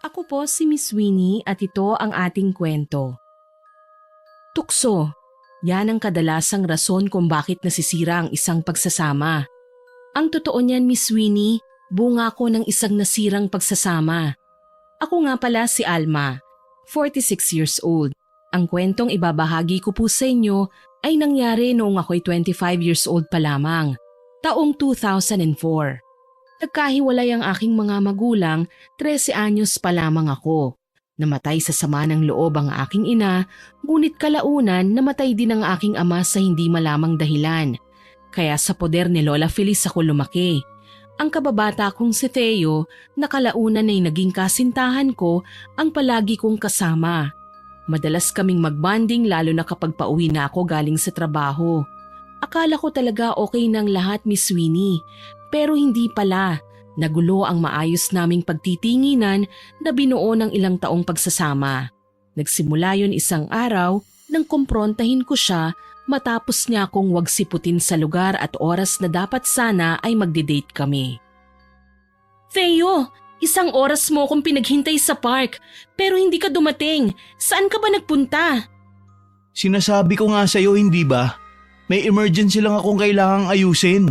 Ako po si Miss Winnie at ito ang ating kwento. Tukso, yan ang kadalasang rason kung bakit nasisira ang isang pagsasama. Ang totoo niyan, Miss Winnie, bunga ko ng isang nasirang pagsasama. Ako nga pala si Alma, 46 years old. Ang kwentong ibabahagi ko po sa inyo ay nangyari noong ako'y 25 years old pa lamang, taong 2004. Nagkahiwalay ang aking mga magulang, 13 anyos pa lamang ako. Namatay sa sama ng loob ang aking ina, ngunit kalaunan namatay din ang aking ama sa hindi malamang dahilan. Kaya sa poder ni Lola Feliz ako lumaki. Ang kababata kong si Theo na kalaunan ay naging kasintahan ko ang palagi kong kasama. Madalas kaming magbanding lalo na kapag pauwi na ako galing sa trabaho. Akala ko talaga okay ng lahat, Miss Winnie. Pero hindi pala. Nagulo ang maayos naming pagtitinginan na binuo ng ilang taong pagsasama. Nagsimula yon isang araw nang kumprontahin ko siya matapos niya akong wag siputin sa lugar at oras na dapat sana ay magde-date kami. Theo, isang oras mo akong pinaghintay sa park pero hindi ka dumating. Saan ka ba nagpunta? Sinasabi ko nga sa'yo, hindi ba? May emergency lang akong kailangang ayusin.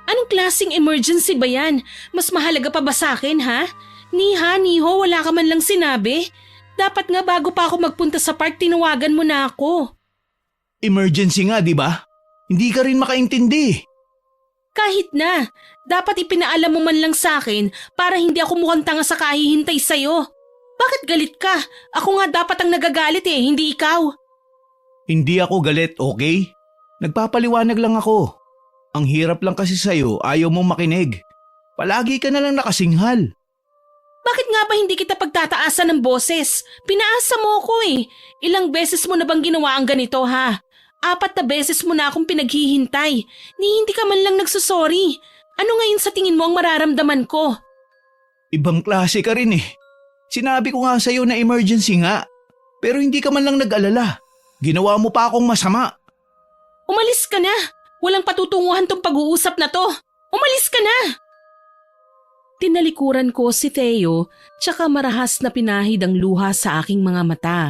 Anong klaseng emergency ba yan? Mas mahalaga pa ba sa akin, ha? Niho, wala ka man lang sinabi. Dapat nga bago pa ako magpunta sa park, tinawagan mo na ako. Emergency nga, di ba? Hindi ka rin makaintindi. Kahit na, dapat ipinaalam mo man lang sa akin para hindi ako mukhang tanga sa kahihintay sa'yo. Bakit galit ka? Ako nga dapat ang nagagalit hindi ikaw. Hindi ako galit, okay? Nagpapaliwanag lang ako. Ang hirap lang kasi sa'yo, ayaw mong makinig. Palagi ka na lang nakasinghal. Bakit nga ba hindi kita pagtataasan ng boses? Pinaasa mo ko Ilang beses mo na bang ginawa ang ganito, ha? 4 na beses mo na akong pinaghihintay. Hindi ka man lang nagsusorry. Ano ngayon sa tingin mo ang mararamdaman ko? Ibang klase ka rin Sinabi ko nga sa'yo na emergency nga. Pero hindi ka man lang nag-alala. Ginawa mo pa akong masama. Umalis ka na! Walang patutunguhan tong pag-uusap na to. Umalis ka na! Tinalikuran ko si Theo tsaka marahas na pinahid ang luha sa aking mga mata.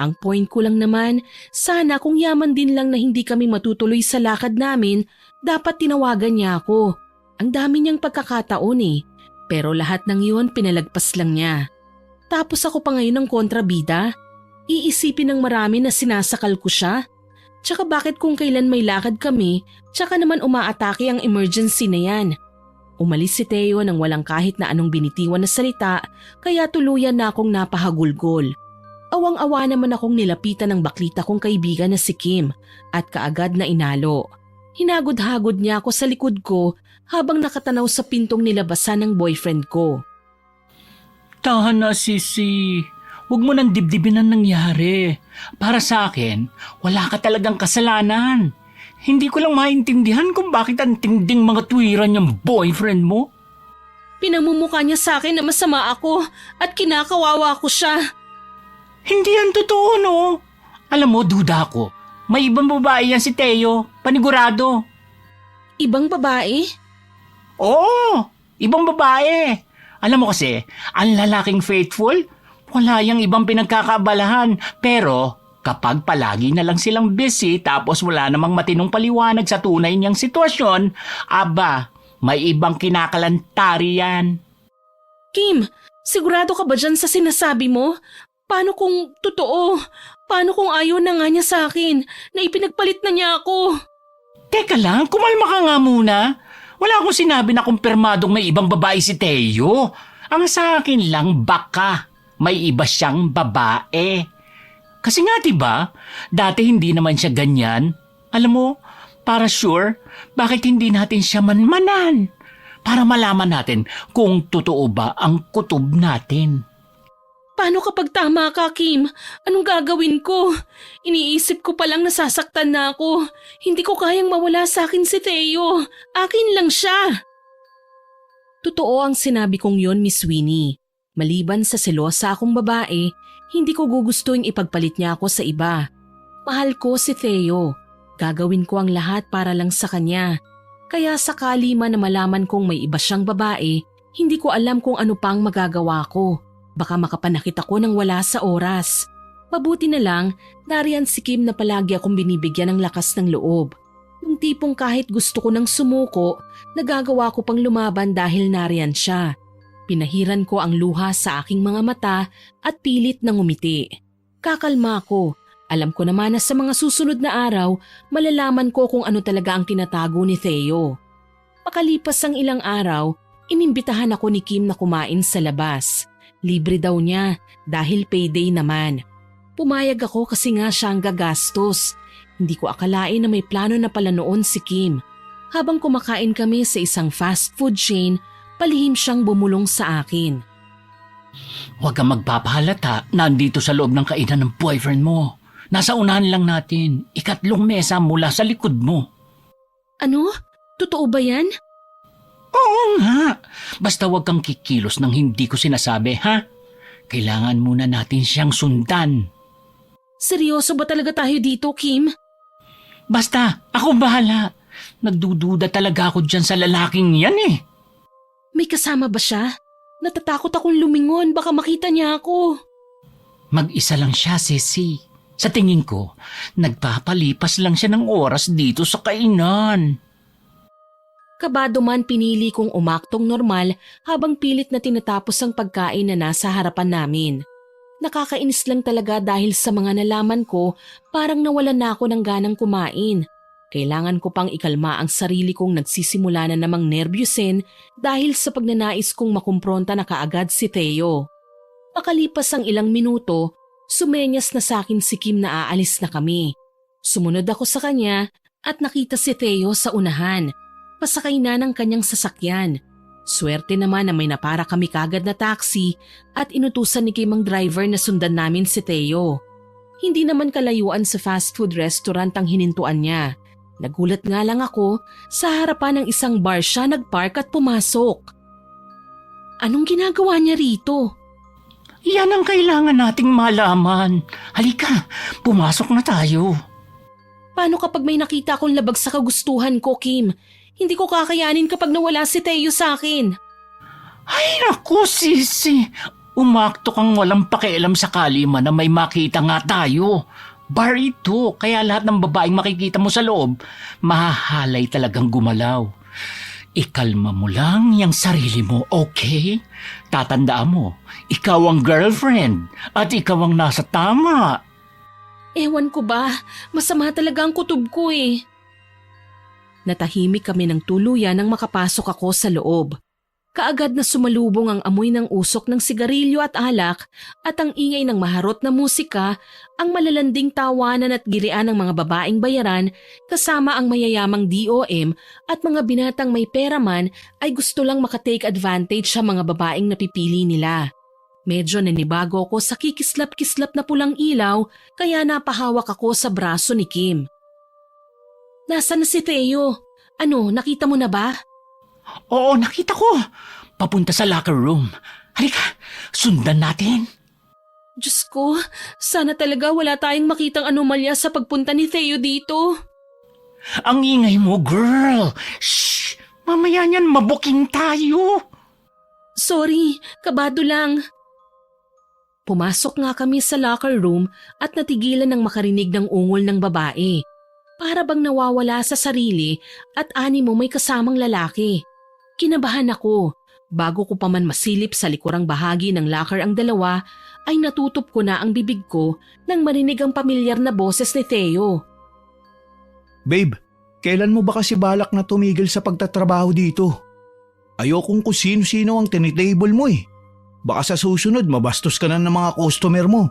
Ang point ko lang naman, sana kung yaman din lang na hindi kami matutuloy sa lakad namin, dapat tinawagan niya ako. Ang dami niyang pagkakataon pero lahat ng iyon pinalagpas lang niya. Tapos ako pa ngayon ng kontrabida? Iisipin ng marami na sinasakal ko siya? Tsaka bakit kung kailan may lakad kami, tsaka naman umaatake ang emergency na yan? Umalis si Theo nang walang kahit na anong binitiwan na salita, kaya tuluyan na akong napahagulgol. Awang-awa naman akong nilapitan ng baklita kong kaibigan na si Kim at kaagad na inalo. Hinagod-hagod niya ako sa likod ko habang nakatanaw sa pintong nilabasan ng boyfriend ko. Tahan na, sisi. Huwag mo nang dibdibin ang nangyari. Para sa akin, wala ka talagang kasalanan. Hindi ko lang maintindihan kung bakit ang tinding mga tuwiran niyang boyfriend mo. Pinamumukha niya sa akin na masama ako at kinakawawa ko siya. Hindi yan totoo, no? Alam mo, duda ako. May ibang babae yan si Theo. Panigurado. Ibang babae? Oo, ibang babae. Alam mo kasi, ang lalaking faithful, wala yang ibang pinagkakaabalahan. Pero kapag palagi na lang silang busy tapos wala namang matinong paliwanag sa tunay niyang sitwasyon, aba, may ibang kinakalantari yan. Kim, sigurado ka ba dyan sa sinasabi mo? Paano kung totoo? Paano kung ayaw na nga niya sa akin na ipinagpalit na niya ako? Teka lang, kumalma ka nga muna. Wala akong sinabi na kumpirmadong may ibang babae si Theo. Ang sa akin lang, baka may iba siyang babae. Kasi nga diba, dati hindi naman siya ganyan. Alam mo, para sure, bakit hindi natin siya manmanan? Para malaman natin kung totoo ba ang kutob natin. Paano kapag tama ka, Kim? Anong gagawin ko? Iniisip ko palang nasasaktan na ako. Hindi ko kayang mawala sa akin si Theo. Akin lang siya. Totoo ang sinabi kong yon, Miss Winnie. Maliban sa selosa akong babae, hindi ko gugustuhin ipagpalit niya ako sa iba. Mahal ko si Theo. Gagawin ko ang lahat para lang sa kanya. Kaya sakali man na malaman kong may iba siyang babae, hindi ko alam kung ano pang magagawa ko. Baka makapanakit ako nang wala sa oras. Mabuti na lang, nariyan si Kim na palagi akong binibigyan ng lakas ng loob. Yung tipong kahit gusto ko nang sumuko, nagagawa ko pang lumaban dahil nariyan siya. Pinahiran ko ang luha sa aking mga mata at pilit na ngumiti. Kakalma ko. Alam ko naman na sa mga susunod na araw, malalaman ko kung ano talaga ang tinatago ni Theo. Pakalipas ang ilang araw, inimbitahan ako ni Kim na kumain sa labas. Libre daw niya dahil payday naman. Pumayag ako kasi nga siya ang gagastos. Hindi ko akalain na may plano na pala noon si Kim. Habang kumakain kami sa isang fast food chain, palihim siyang bumulong sa akin. Huwag kang magpapahalata, nandito sa loob ng kainan ng boyfriend mo. Nasa unahan lang natin, 3 mesa mula sa likod mo. Ano? Totoo ba yan? Oo nga. Basta huwag kang kikilos ng hindi ko sinasabi, ha? Kailangan muna natin siyang sundan. Seryoso ba talaga tayo dito, Kim? Basta, ako bahala. Nagdududa talaga ako dyan sa lalaking yan eh. May kasama ba siya? Natatakot akong lumingon, baka makita niya ako. Mag-isa lang siya, Ceci. Sa tingin ko, nagpapalipas lang siya ng oras dito sa kainan. Kabado man pinili kong umaktong normal habang pilit na tinatapos ang pagkain na nasa harapan namin. Nakakainis lang talaga dahil sa mga nalaman ko, parang nawalan na ako ng ganang kumain. Kailangan ko pang ikalma ang sarili kong nagsisimula na namang nervyusin dahil sa pagnanais kong makumpronta na kaagad si Theo. Pakalipas ang ilang minuto, sumenyas na sa akin si Kim na aalis na kami. Sumunod ako sa kanya at nakita si Theo sa unahan. Pasakay na ng kanyang sasakyan. Swerte naman na may napara kami kagad na taxi at inutusan ni Kim ang driver na sundan namin si Theo. Hindi naman kalayuan sa fast food restaurant ang hinintuan niya. Nagulat nga lang ako, sa harapan ng isang bar siya nagpark at pumasok. Anong ginagawa niya rito? Yan ang kailangan nating malaman. Halika, pumasok na tayo. Paano kapag may nakita akong labag sa kagustuhan ko, Kim? Hindi ko kakayanin kapag nawala si Theo sa akin. Ay naku, Sisi. Umakto kang walang pakialam sakali man na may makita nga tayo. Bar ito, kaya lahat ng babaeng makikita mo sa loob, mahahalay talagang gumalaw. Ikalma mo lang yung sarili mo, okay? Tatandaan mo, ikaw ang girlfriend at ikaw ang nasa tama. Ewan ko ba, masama talaga ang kutob ko eh. Natahimik kami ng tuluyan nang makapasok ako sa loob. Kaagad na sumalubong ang amoy ng usok ng sigarilyo at alak at ang ingay ng maharot na musika, ang malalanding tawanan at girian ng mga babaeng bayaran kasama ang mayayamang DOM at mga binatang may pera man ay gusto lang makatake advantage sa mga babaeng napipili nila. Medyo nanibago ako sa kikislap-kislap na pulang ilaw kaya napahawak ako sa braso ni Kim. Nasaan na si Theo? Ano, nakita mo na ba? Oo, nakita ko. Papunta sa locker room. Halika, sundan natin. Diyos ko, sana talaga wala tayong makitang anomalya sa pagpunta ni Theo dito. Ang ingay mo, girl. Shh! Mamaya niyan mabuking tayo. Sorry, kabado lang. Pumasok nga kami sa locker room at natigilan ng makarinig ng ungol ng babae. Para bang nawawala sa sarili at animo may kasamang lalaki. Kinabahan ako. Bago ko pa man masilip sa likurang bahagi ng locker ang dalawa, ay natutop ko na ang bibig ko nang marinig ang pamilyar na boses ni Theo. Babe, kailan mo ba kasi balak na tumigil sa pagtatrabaho dito? Ayokong kung sino-sino ang tinitable mo eh. Baka sa susunod mabastos ka na ng mga customer mo.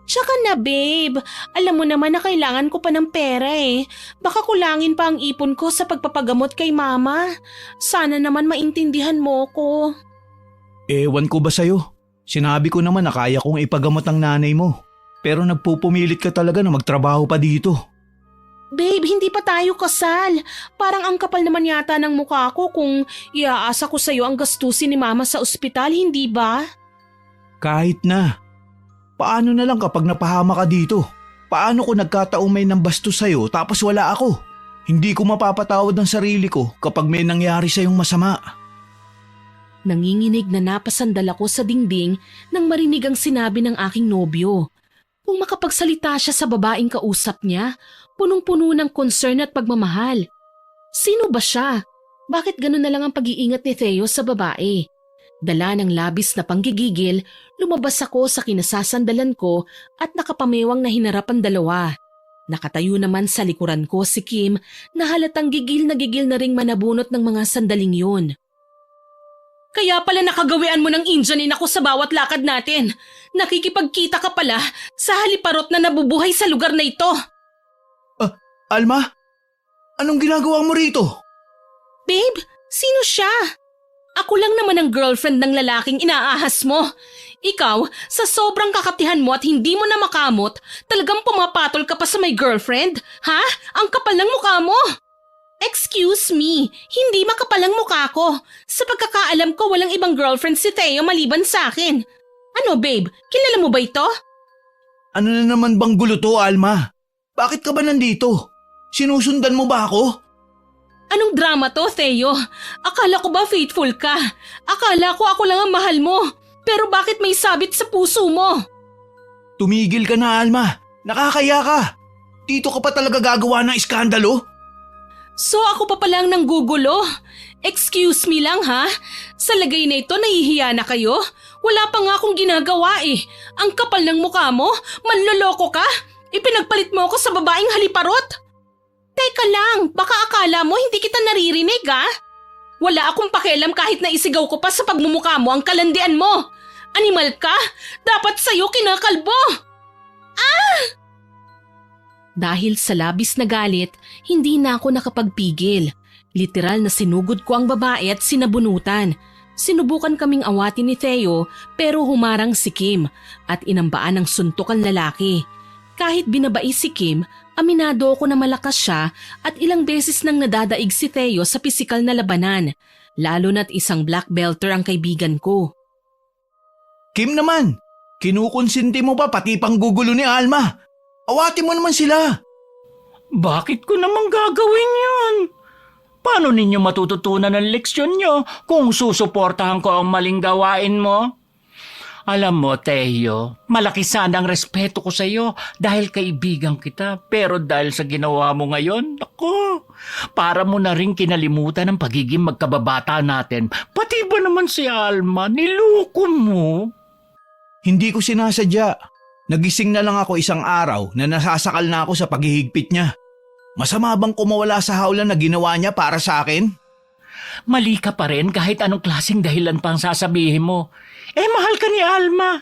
Tsaka na babe, alam mo naman na kailangan ko pa ng pera eh. Baka kulangin pa ang ipon ko sa pagpapagamot kay mama. Sana naman maintindihan mo ko. Ewan ko ba sa'yo? Sinabi ko naman na kaya kong ipagamot ang nanay mo. Pero nagpupumilit ka talaga na magtrabaho pa dito. Babe, hindi pa tayo kasal. Parang ang kapal naman yata ng mukha ko kung iaasa ko sa'yo ang gastusin ni mama sa ospital, hindi ba? Kahit na. Paano na lang kapag napahama ka dito? Paano kung nagkataong may nambastos sa'yo tapos wala ako? Hindi ko mapapatawad ang sarili ko kapag may nangyari sa'yong masama. Nanginginig na napasandal ako sa dingding nang marinig ang sinabi ng aking nobyo. Kung makapagsalita siya sa babaeng kausap niya, punong-puno ng concern at pagmamahal. Sino ba siya? Bakit ganun na lang ang pag-iingat ni Theo sa babae? Dala ng labis na panggigigil, lumabas ako sa kinasasandalan ko at nakapamewang na hinarap ang dalawa. Nakatayo naman sa likuran ko si Kim na halatang gigil na ring manabunot ng mga sandaling yun. Kaya pala nakagawian mo ng Indianin ako sa bawat lakad natin. Nakikipagkita ka pala sa haliparot na nabubuhay sa lugar na ito. Alma? Anong ginagawa mo rito? Babe, sino siya? Ako lang naman ang girlfriend ng lalaking inaahas mo. Ikaw, sa sobrang kakatihan mo at hindi mo na makamot, talagang pumapatol ka pa sa my girlfriend? Ha? Ang kapal ng mukha mo! Excuse me, hindi makapal ang mukha ko. Sa pagkakaalam ko, walang ibang girlfriend si Theo maliban sa akin. Ano babe, kilala mo ba ito? Ano na naman bang gulo to, Alma? Bakit ka ba nandito? Sinusundan mo ba ako? Anong drama to, Theo? Akala ko ba faithful ka? Akala ko ako lang ang mahal mo. Pero bakit may sabit sa puso mo? Tumigil ka na, Alma. Nakakaya ka. Dito ka pa talaga gagawa ng iskandalo? So ako pa palang nanggugulo? Excuse me lang ha? Sa lagay na ito nahihiya na kayo? Wala pa nga akong ginagawa eh. Ang kapal ng mukha mo? Manloloko ka? Ipinagpalit mo ako sa babaeng haliparot? Teka lang, baka akala mo hindi kita naririnig ha? Wala akong pakialam kahit na isigaw ko pa sa pagmumukha mo ang kalandian mo. Animal ka? Dapat sa'yo kinakalbo. Dahil sa labis na galit, hindi na ako nakapagpigil. Literal na sinugod ko ang babae at sinabunutan. Sinubukan kaming awatin ni Theo pero humarang si Kim at inambaan ng suntok ang lalaki. Kahit binabai si Kim, aminado ako na malakas siya at ilang beses nang nadadaig si Theo sa pisikal na labanan, lalo na't isang black belter ang kaibigan ko. Kim naman, kinukonsinti mo ba pati panggugulo ni Alma? Awatin mo naman sila. Bakit ko naman gagawin yun? Paano ninyo matututunan ang leksyon nyo kung susuportahan ko ang maling gawain mo? Alam mo, Theo, malaki sana ang respeto ko sa iyo dahil kaibigan kita. Pero dahil sa ginawa mo ngayon, ako, para mo na rin kinalimutan ang pagiging magkababata natin. Pati ba naman si Alma, niloko mo? Hindi ko sinasadya. Nagising na lang ako isang araw na nasasakal na ako sa paghihigpit niya. Masama bang kumawala sa hawla na ginawa niya para sa akin? Mali ka pa rin kahit anong klaseng dahilan pang sasabihin mo. Mahal ka ni Alma.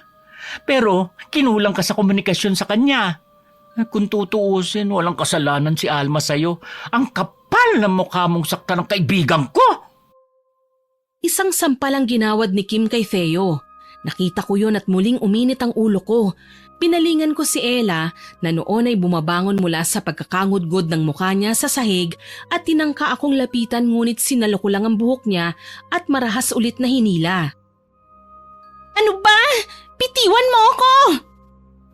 Pero kinulang ka sa komunikasyon sa kanya. Kung tutuusin, walang kasalanan si Alma sa'yo. Ang kapal ng mukha mong sakta ng kaibigan ko. Isang sampal ang ginawad ni Kim kay Theo. Nakita ko yun at muling uminit ang ulo ko. Pinalingan ko si Ella na noon ay bumabangon mula sa pagkakangudgod ng mukha niya sa sahig at tinangka akong lapitan ngunit sinalo ko lang ang buhok niya at marahas ulit na hinila. Ano ba? Bitiwan mo ako!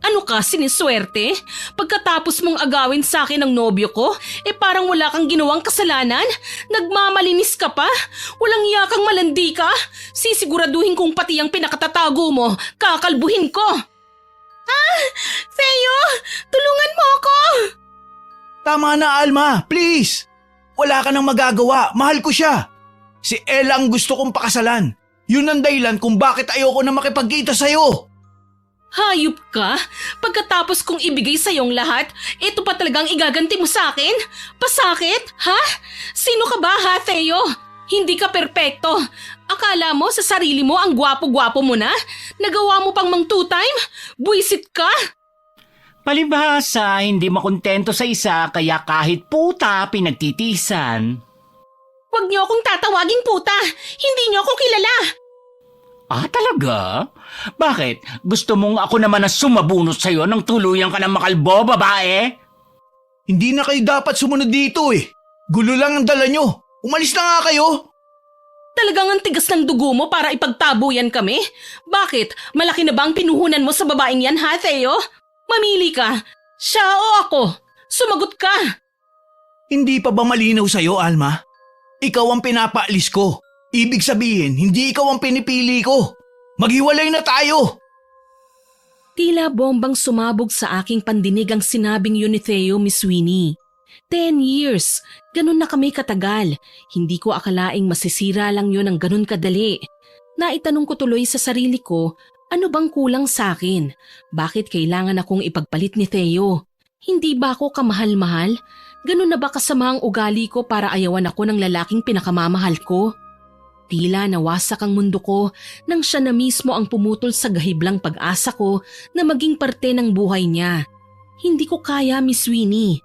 Ano ka, siniswerte? Pagkatapos mong agawin sa akin ang nobyo ko, parang wala kang ginawang kasalanan? Nagmamalinis ka pa? Walang yakang malandi ka? Sisiguraduhin kong pati ang pinakatatago mo, kakalbuhin ko! Theo! Tulungan mo ako! Tama na, Alma. Please! Wala ka nang magagawa. Mahal ko siya. Si Ella ang gusto kong pakasalan. Yun ang dahilan kung bakit ayoko na makipagkita sa'yo. Hayop ka? Pagkatapos kong ibigay sa iyong lahat, ito pa talagang igaganti mo sa akin? Pasakit? Ha? Sino ka ba ha, Theo? Hindi ka perpekto. Akala mo sa sarili mo ang gwapo-gwapo mo na? Nagawa mo pang mang two-time? Buisit ka? Palibhasa, hindi makontento sa isa kaya kahit puta pinagtitisan. Huwag niyo akong tatawaging puta. Hindi niyo ako kilala. Talaga? Bakit? Gusto mong ako naman na sumabunot sa'yo nang tuluyan ka ng makalbo, babae? Hindi na kayo dapat sumunod dito eh. Gulo lang ang dala nyo. Umalis na nga kayo. Talagang ang tigas ng dugo mo para ipagtabuyan kami? Bakit? Malaki na ba ang pinuhunan mo sa babaeng yan, ha, Theo? Mamili ka. Siya o ako? Sumagot ka. Hindi pa ba malinaw sa'yo, Alma? Ikaw ang pinapaalis ko. Ibig sabihin, hindi ikaw ang pinipili ko. Maghiwalay na tayo. Tila bombang sumabog sa aking pandinig ang sinabing yun ni Theo, Miss Winnie. 10 years, ganun na kami katagal. Hindi ko akalaing masisira lang yun ng ganun kadali. Naitanong ko tuloy sa sarili ko, ano bang kulang sa akin? Bakit kailangan akong ipagpalit ni Theo? Hindi ba ako kamahal-mahal? Ganun na ba kasama ang ugali ko para ayawan ako ng lalaking pinakamamahal ko? Tila nawasak ang mundo ko nang siya na mismo ang pumutol sa gahiblang pag-asa ko na maging parte ng buhay niya. Hindi ko kaya, Miss Winnie.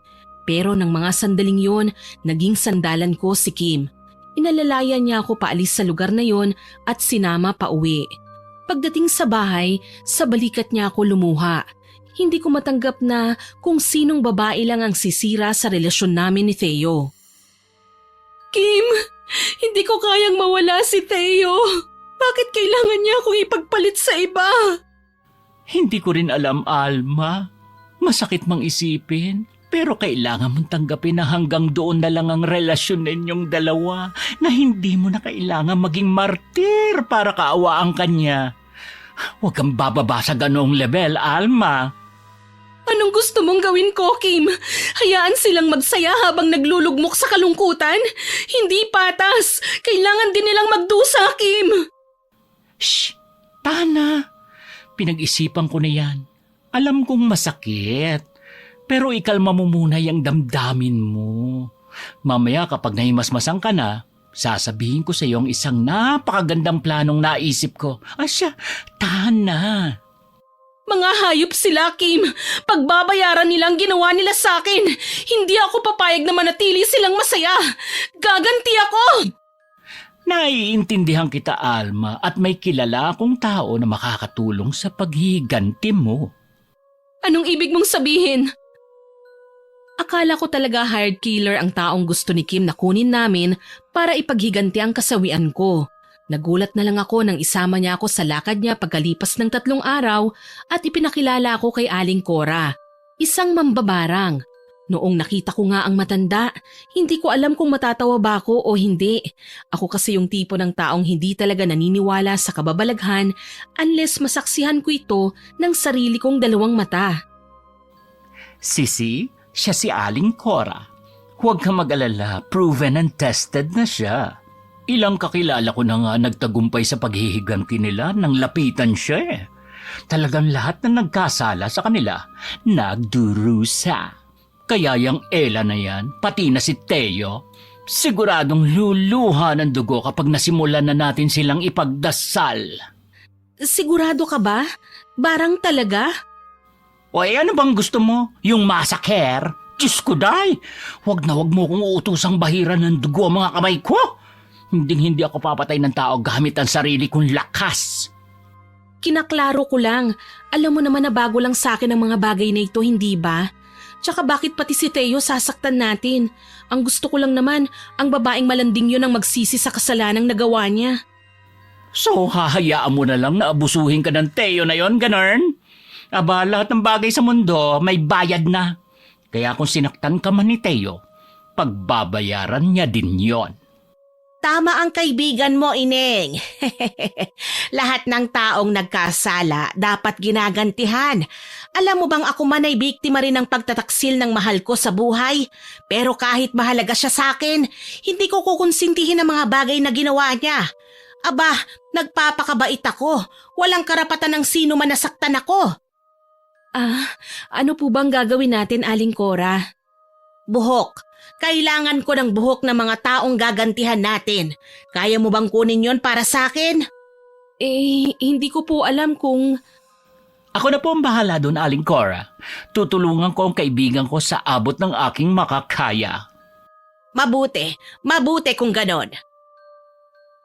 Pero ng mga sandaling yon, naging sandalan ko si Kim. Inalalayan niya ako paalis sa lugar na yon at sinama pa uwi. Pagdating sa bahay, sa balikat niya ako lumuha. Hindi ko matanggap na kung sinong babae lang ang sisira sa relasyon namin ni Theo. Kim, hindi ko kayang mawala si Theo. Bakit kailangan niya akong ipagpalit sa iba? Hindi ko rin alam, Alma. Masakit mang isipin, pero kailangan mong tanggapin na hanggang doon na lang ang relasyon ninyong dalawa, na hindi mo na kailangan maging martir para kaawaan kanya. Huwag kang bababa sa ganoong level, Alma. Anong gusto mong gawin ko, Kim? Hayaan silang magsaya habang naglulugmok sa kalungkutan? Hindi patas. Kailangan din nilang magdusa, Kim. Shh! Tana! Pinag-isipan ko na yan. Alam kong masakit. Pero ikalma mo muna yung damdamin mo. Mamaya kapag nahimasmasan ka na, sasabihin ko sa iyo ang isang napakagandang planong naisip ko. Asya, Tana! Mga hayop sila, Kim. Pagbabayaran nila ang ginawa nila sa akin. Hindi ako papayag na manatili silang masaya. Gaganti ako! Naiintindihan kita, Alma, at may kilala akong tao na makakatulong sa paghiganti mo. Anong ibig mong sabihin? Akala ko talaga hired killer ang taong gusto ni Kim na kunin namin para ipaghiganti ang kasawian ko. Nagulat na lang ako nang isama niya ako sa lakad niya pagkalipas ng 3 araw at ipinakilala ako kay Aling Cora, isang mambabarang. Noong nakita ko nga ang matanda, hindi ko alam kung matatawa ba ako o hindi. Ako kasi yung tipo ng taong hindi talaga naniniwala sa kababalaghan unless masaksihan ko ito ng sarili kong 2 mata. Sisi, siya si Aling Cora. Huwag kang mag-alala, proven and tested na siya. Ilang kakilala ko na nga nagtagumpay sa paghihiganti nila nang lapitan siya eh. Talagang lahat na nagkasala sa kanila, nagdurusa. Kaya yung Ella na yan, pati na si Theo, siguradong luluha ng dugo kapag nasimulan na natin silang ipagdasal. Sigurado ka ba? Barang talaga? O ano bang gusto mo? Yung massacre? Diyos ko, day! Huwag mo kong uutosang bahiran ng dugo ang mga kamay ko! Hindi ako papatay ng tao gamit ang sarili kong lakas. Kinaklaro ko lang. Alam mo naman na bago lang sa akin ang mga bagay na ito, hindi ba? Tsaka bakit pati si Theo sasaktan natin? Ang gusto ko lang naman, ang babaeng malanding yun ang magsisi sa kasalanang nagawa niya. So, hahayaan mo na lang na abusuhin ka ng Theo na yon, ganun? Aba, lahat ng bagay sa mundo may bayad na. Kaya kung sinaktan ka man ni Theo, pagbabayaran niya din yon. Tama ang kaibigan mo, Ineng. Lahat ng taong nagkasala dapat ginagantihan. Alam mo bang ako man ay biktima rin ng pagtataksil ng mahal ko sa buhay? Pero kahit mahalaga siya sa akin, hindi ko kukonsintihin ang mga bagay na ginawa niya. Aba, nagpapakabait ako. Walang karapatan ng sino man nasaktan ako. Ano po bang gagawin natin, Aling Cora? Buhok. Kailangan ko ng buhok ng mga taong gagantihan natin. Kaya mo bang kunin yon para sa akin? Hindi ko po alam kung... Ako na po ang bahala doon, Aling Cora. Tutulungan ko ang kaibigan ko sa abot ng aking makakaya. Mabuti kung ganon.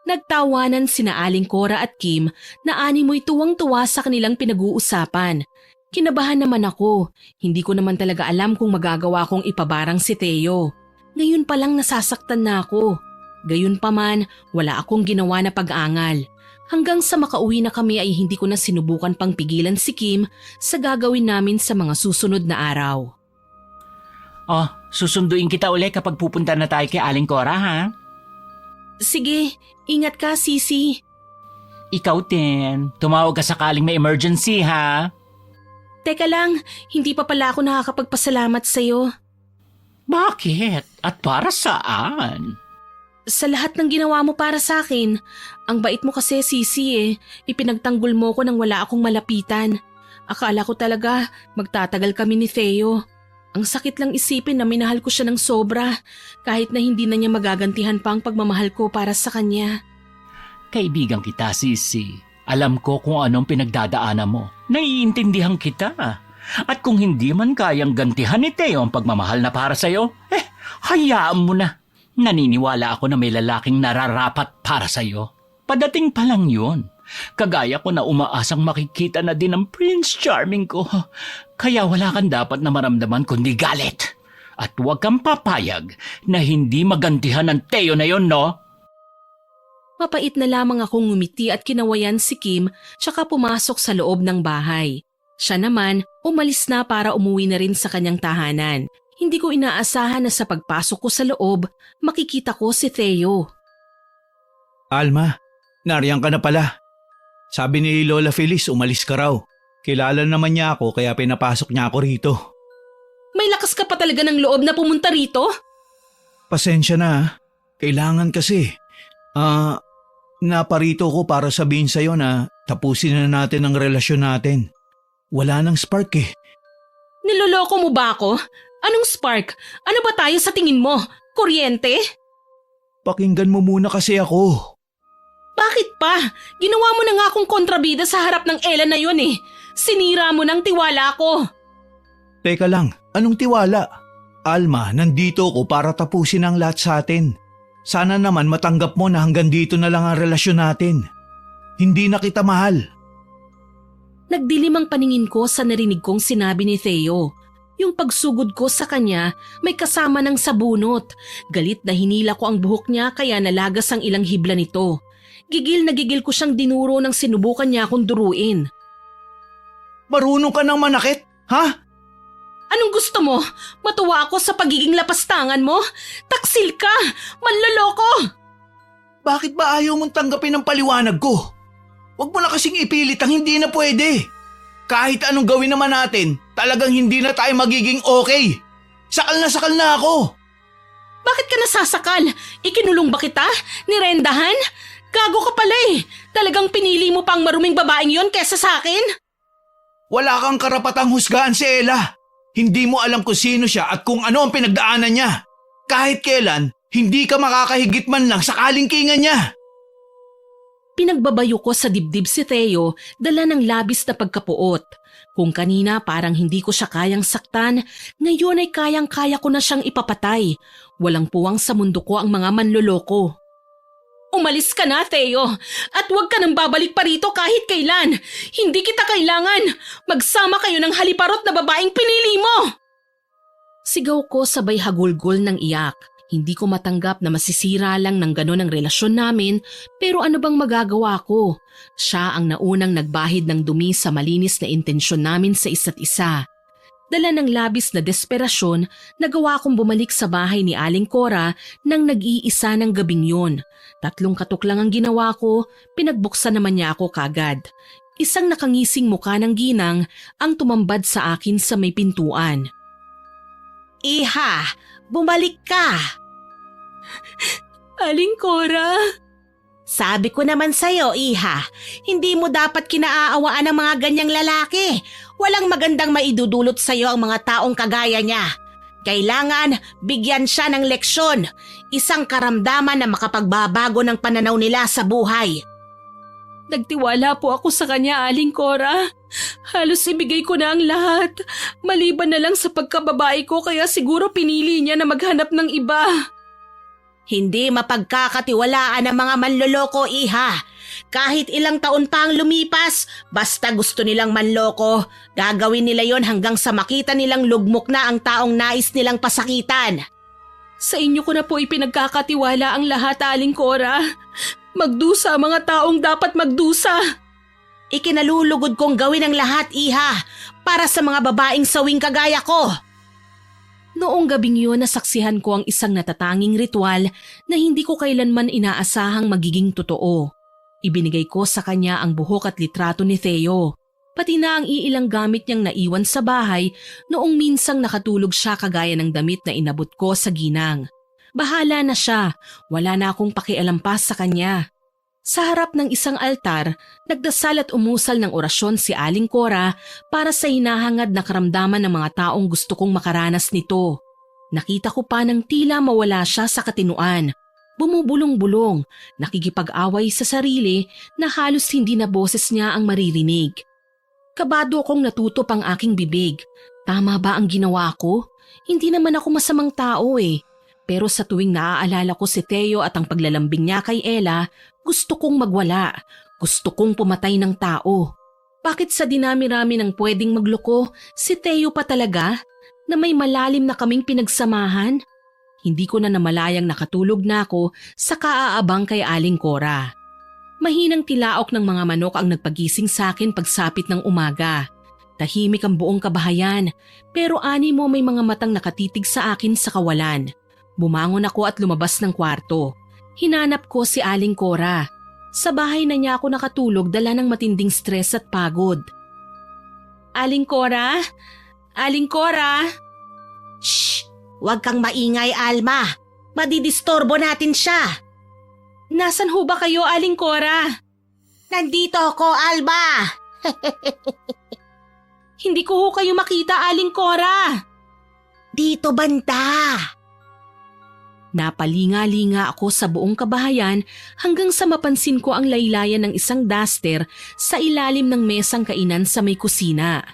Nagtawanan sina Aling Cora at Kim na animoy tuwang-tuwa sa kanilang pinag-uusapan. Kinabahan naman ako. Hindi ko naman talaga alam kung magagawa kong ipabarang si Theo. Ngayon pa lang nasasaktan na ako. Gayon pa man, wala akong ginawa na pag-angal. Hanggang sa makauwi na kami ay hindi ko na sinubukan pang pigilan si Kim sa gagawin namin sa mga susunod na araw. Oh, susunduin kita uli kapag pupunta na tayo kay Aling Cora, ha? Sige, ingat ka, Sisi. Ikaw din, tumawag ka sakaling may emergency ha. Teka lang, hindi pa pala ako nakakapagpasalamat sa'yo. Bakit? At para saan? Sa lahat ng ginawa mo para sa akin. Ang bait mo kasi, Sisi eh. Ipinagtanggol mo ko nang wala akong malapitan. Akala ko talaga magtatagal kami ni Theo. Ang sakit lang isipin na minahal ko siya ng sobra kahit na hindi na niya magagantihan pa ang pagmamahal ko para sa kanya. Kaibigan kita, Sisi. Alam ko kung anong pinagdadaanan mo. Naiintindihan kita. At kung hindi man kayang gantihan ni Theo ang pagmamahal na para sa'yo, hayaan mo na. Naniniwala ako na may lalaking nararapat para sa'yo. Padating pa lang yun. Kagaya ko na umaasang makikita na din ang Prince Charming ko. Kaya wala kang dapat na maramdaman kundi galit. At huwag kang papayag na hindi magantihan ng Theo na yon, no? Mapait na lamang akong ngumiti at kinawayan si Kim tsaka pumasok sa loob ng bahay. Siya naman umalis na para umuwi na rin sa kanyang tahanan. Hindi ko inaasahan na sa pagpasok ko sa loob, makikita ko si Theo. Alma, nariyan ka na pala. Sabi ni Lola Feliz umalis ka raw. Kilala naman niya ako kaya pinapasok niya ako rito. May lakas ka pa talaga ng loob na pumunta rito? Pasensya na ha. Kailangan kasi. Naparito ko para sabihin sa'yo na tapusin na natin ang relasyon natin. Wala nang spark eh. Niloloko mo ba ako? Anong spark? Ano ba tayo sa tingin mo? Kuryente? Pakinggan mo muna kasi ako. Bakit pa? Ginawa mo na nga akong kontrabida sa harap ng Ella na yun eh. Sinira mo ng tiwala ko. Teka lang, anong tiwala? Alma, nandito ako para tapusin ang lahat sa atin. Sana naman matanggap mo na hanggang dito na lang ang relasyon natin. Hindi na kita mahal. Nagdilim ang paningin ko sa narinig kong sinabi ni Theo. Yung pagsugod ko sa kanya may kasama ng sabunot. Galit na hinila ko ang buhok niya kaya nalagas ang ilang hibla nito. Gigil na gigil ko siyang dinuro nang sinubukan niya akong duruin. Marunong ka ng manakit, ha? Anong gusto mo? Matuwa ako sa pagiging lapastangan mo? Taksil ka! Manloloko! Bakit ba ayaw mong tanggapin ang paliwanag ko? Huwag mo na kasing ipilit ang hindi na pwede. Kahit anong gawin naman natin, talagang hindi na tayo magiging okay. Sakal na ako. Bakit ka nasasakal? Ikinulong ba kita? Nirendahan? Gago ka pala eh. Talagang pinili mo pang maruming babaeng yon kesa sa akin? Wala kang karapatang husgahan si Ella. Hindi mo alam kung sino siya at kung ano ang pinagdaanan niya. Kahit kailan, hindi ka makakahigit man lang sa kalingkingan niya. Pinagbabayo ko sa dibdib si Theo, dala ng labis na pagkapuot. Kung kanina parang hindi ko siya kayang saktan, ngayon ay kayang-kaya ko na siyang ipapatay. Walang puwang sa mundo ko ang mga manloloko. Umalis ka na, Theo, at huwag ka nang babalik pa rito kahit kailan. Hindi kita kailangan. Magsama kayo ng haliparot na babaeng pinili mo. Sigaw ko sabay hagulgol ng iyak. Hindi ko matanggap na masisira lang ng ganon ang relasyon namin, pero ano bang magagawa ko? Siya ang naunang nagbahid ng dumi sa malinis na intensyon namin sa isa't isa. Dala ng labis na desperasyon, nagawa kong bumalik sa bahay ni Aling Cora nang nag-iisa ng gabing yun. 3 katok lang ang ginawa ko, pinagbuksan naman niya ako kagad. Isang nakangising muka ng ginang ang tumambad sa akin sa may pintuan. Iha, bumalik ka! Aling Cora? Sabi ko naman sa'yo, Iha, hindi mo dapat kinaaawaan ng mga ganyang lalaki. Walang magandang maidudulot sa'yo ang mga taong kagaya niya. Kailangan bigyan siya ng leksyon, isang karamdaman na makapagbabago ng pananaw nila sa buhay. Nagtiwala po ako sa kanya, Aling Cora. Halos ibigay ko na ang lahat. Maliban na lang sa pagkababae ko kaya siguro pinili niya na maghanap ng iba. Hindi mapagkakatiwalaan ang mga manloloko, Iha. Kahit ilang taon pa ang lumipas, basta gusto nilang manloko, gagawin nila yon hanggang sa makita nilang lugmok na ang taong nais nilang pasakitan. Sa inyo ko na po ipinagkakatiwala ang lahat, Aling Cora. Magdusa ang mga taong dapat magdusa. Ikinalulugod kong gawin ang lahat, Iha, para sa mga babaeng sawing kagaya ko. Noong gabing yun nasaksihan ko ang isang natatanging ritual na hindi ko kailanman inaasahang magiging totoo. Ibinigay ko sa kanya ang buhok at litrato ni Theo, pati na ang iilang gamit niyang naiwan sa bahay noong minsang nakatulog siya kagaya ng damit na inabot ko sa ginang. Bahala na siya, wala na akong pakialam pa sa kanya. Sa harap ng isang altar, nagdasal at umusal ng orasyon si Aling Cora para sa hinahangad na karamdaman ng mga taong gusto kong makaranas nito. Nakita ko pa ng tila mawala siya sa katinuan. Bumubulong-bulong, nakikipag-away sa sarili na halos hindi na boses niya ang maririnig. Kabado akong natutop ang aking bibig. Tama ba ang ginawa ko? Hindi naman ako masamang tao eh. Pero sa tuwing naaalala ko si Theo at ang paglalambing niya kay Ella, gusto kong magwala. Gusto kong pumatay ng tao. Bakit sa dinami-rami ng pwedeng magloko, si Theo pa talaga? Na may malalim na kaming pinagsamahan? Hindi ko na namalayang nakatulog na ako sa kaaabang kay Aling Cora. Mahinang tilaok ng mga manok ang nagpagising sa akin pagsapit ng umaga. Tahimik ang buong kabahayan, pero animo may mga matang nakatitig sa akin sa kawalan. Bumangon ako at lumabas ng kwarto. Hinanap ko si Aling Cora. Sa bahay na niya ako nakatulog dala ng matinding stress at pagod. Aling Cora? Aling Cora? Shh! Huwag kang maingay, Alma. Madidistorbo natin siya. Nasaan ho ba kayo, Aling Cora? Nandito ako, Alma. Hindi ko ho kayo makita, Aling Cora. Dito banda. Napalinga-linga ako sa buong kabahayan hanggang sa mapansin ko ang laylayan ng isang duster sa ilalim ng mesang kainan sa may kusina.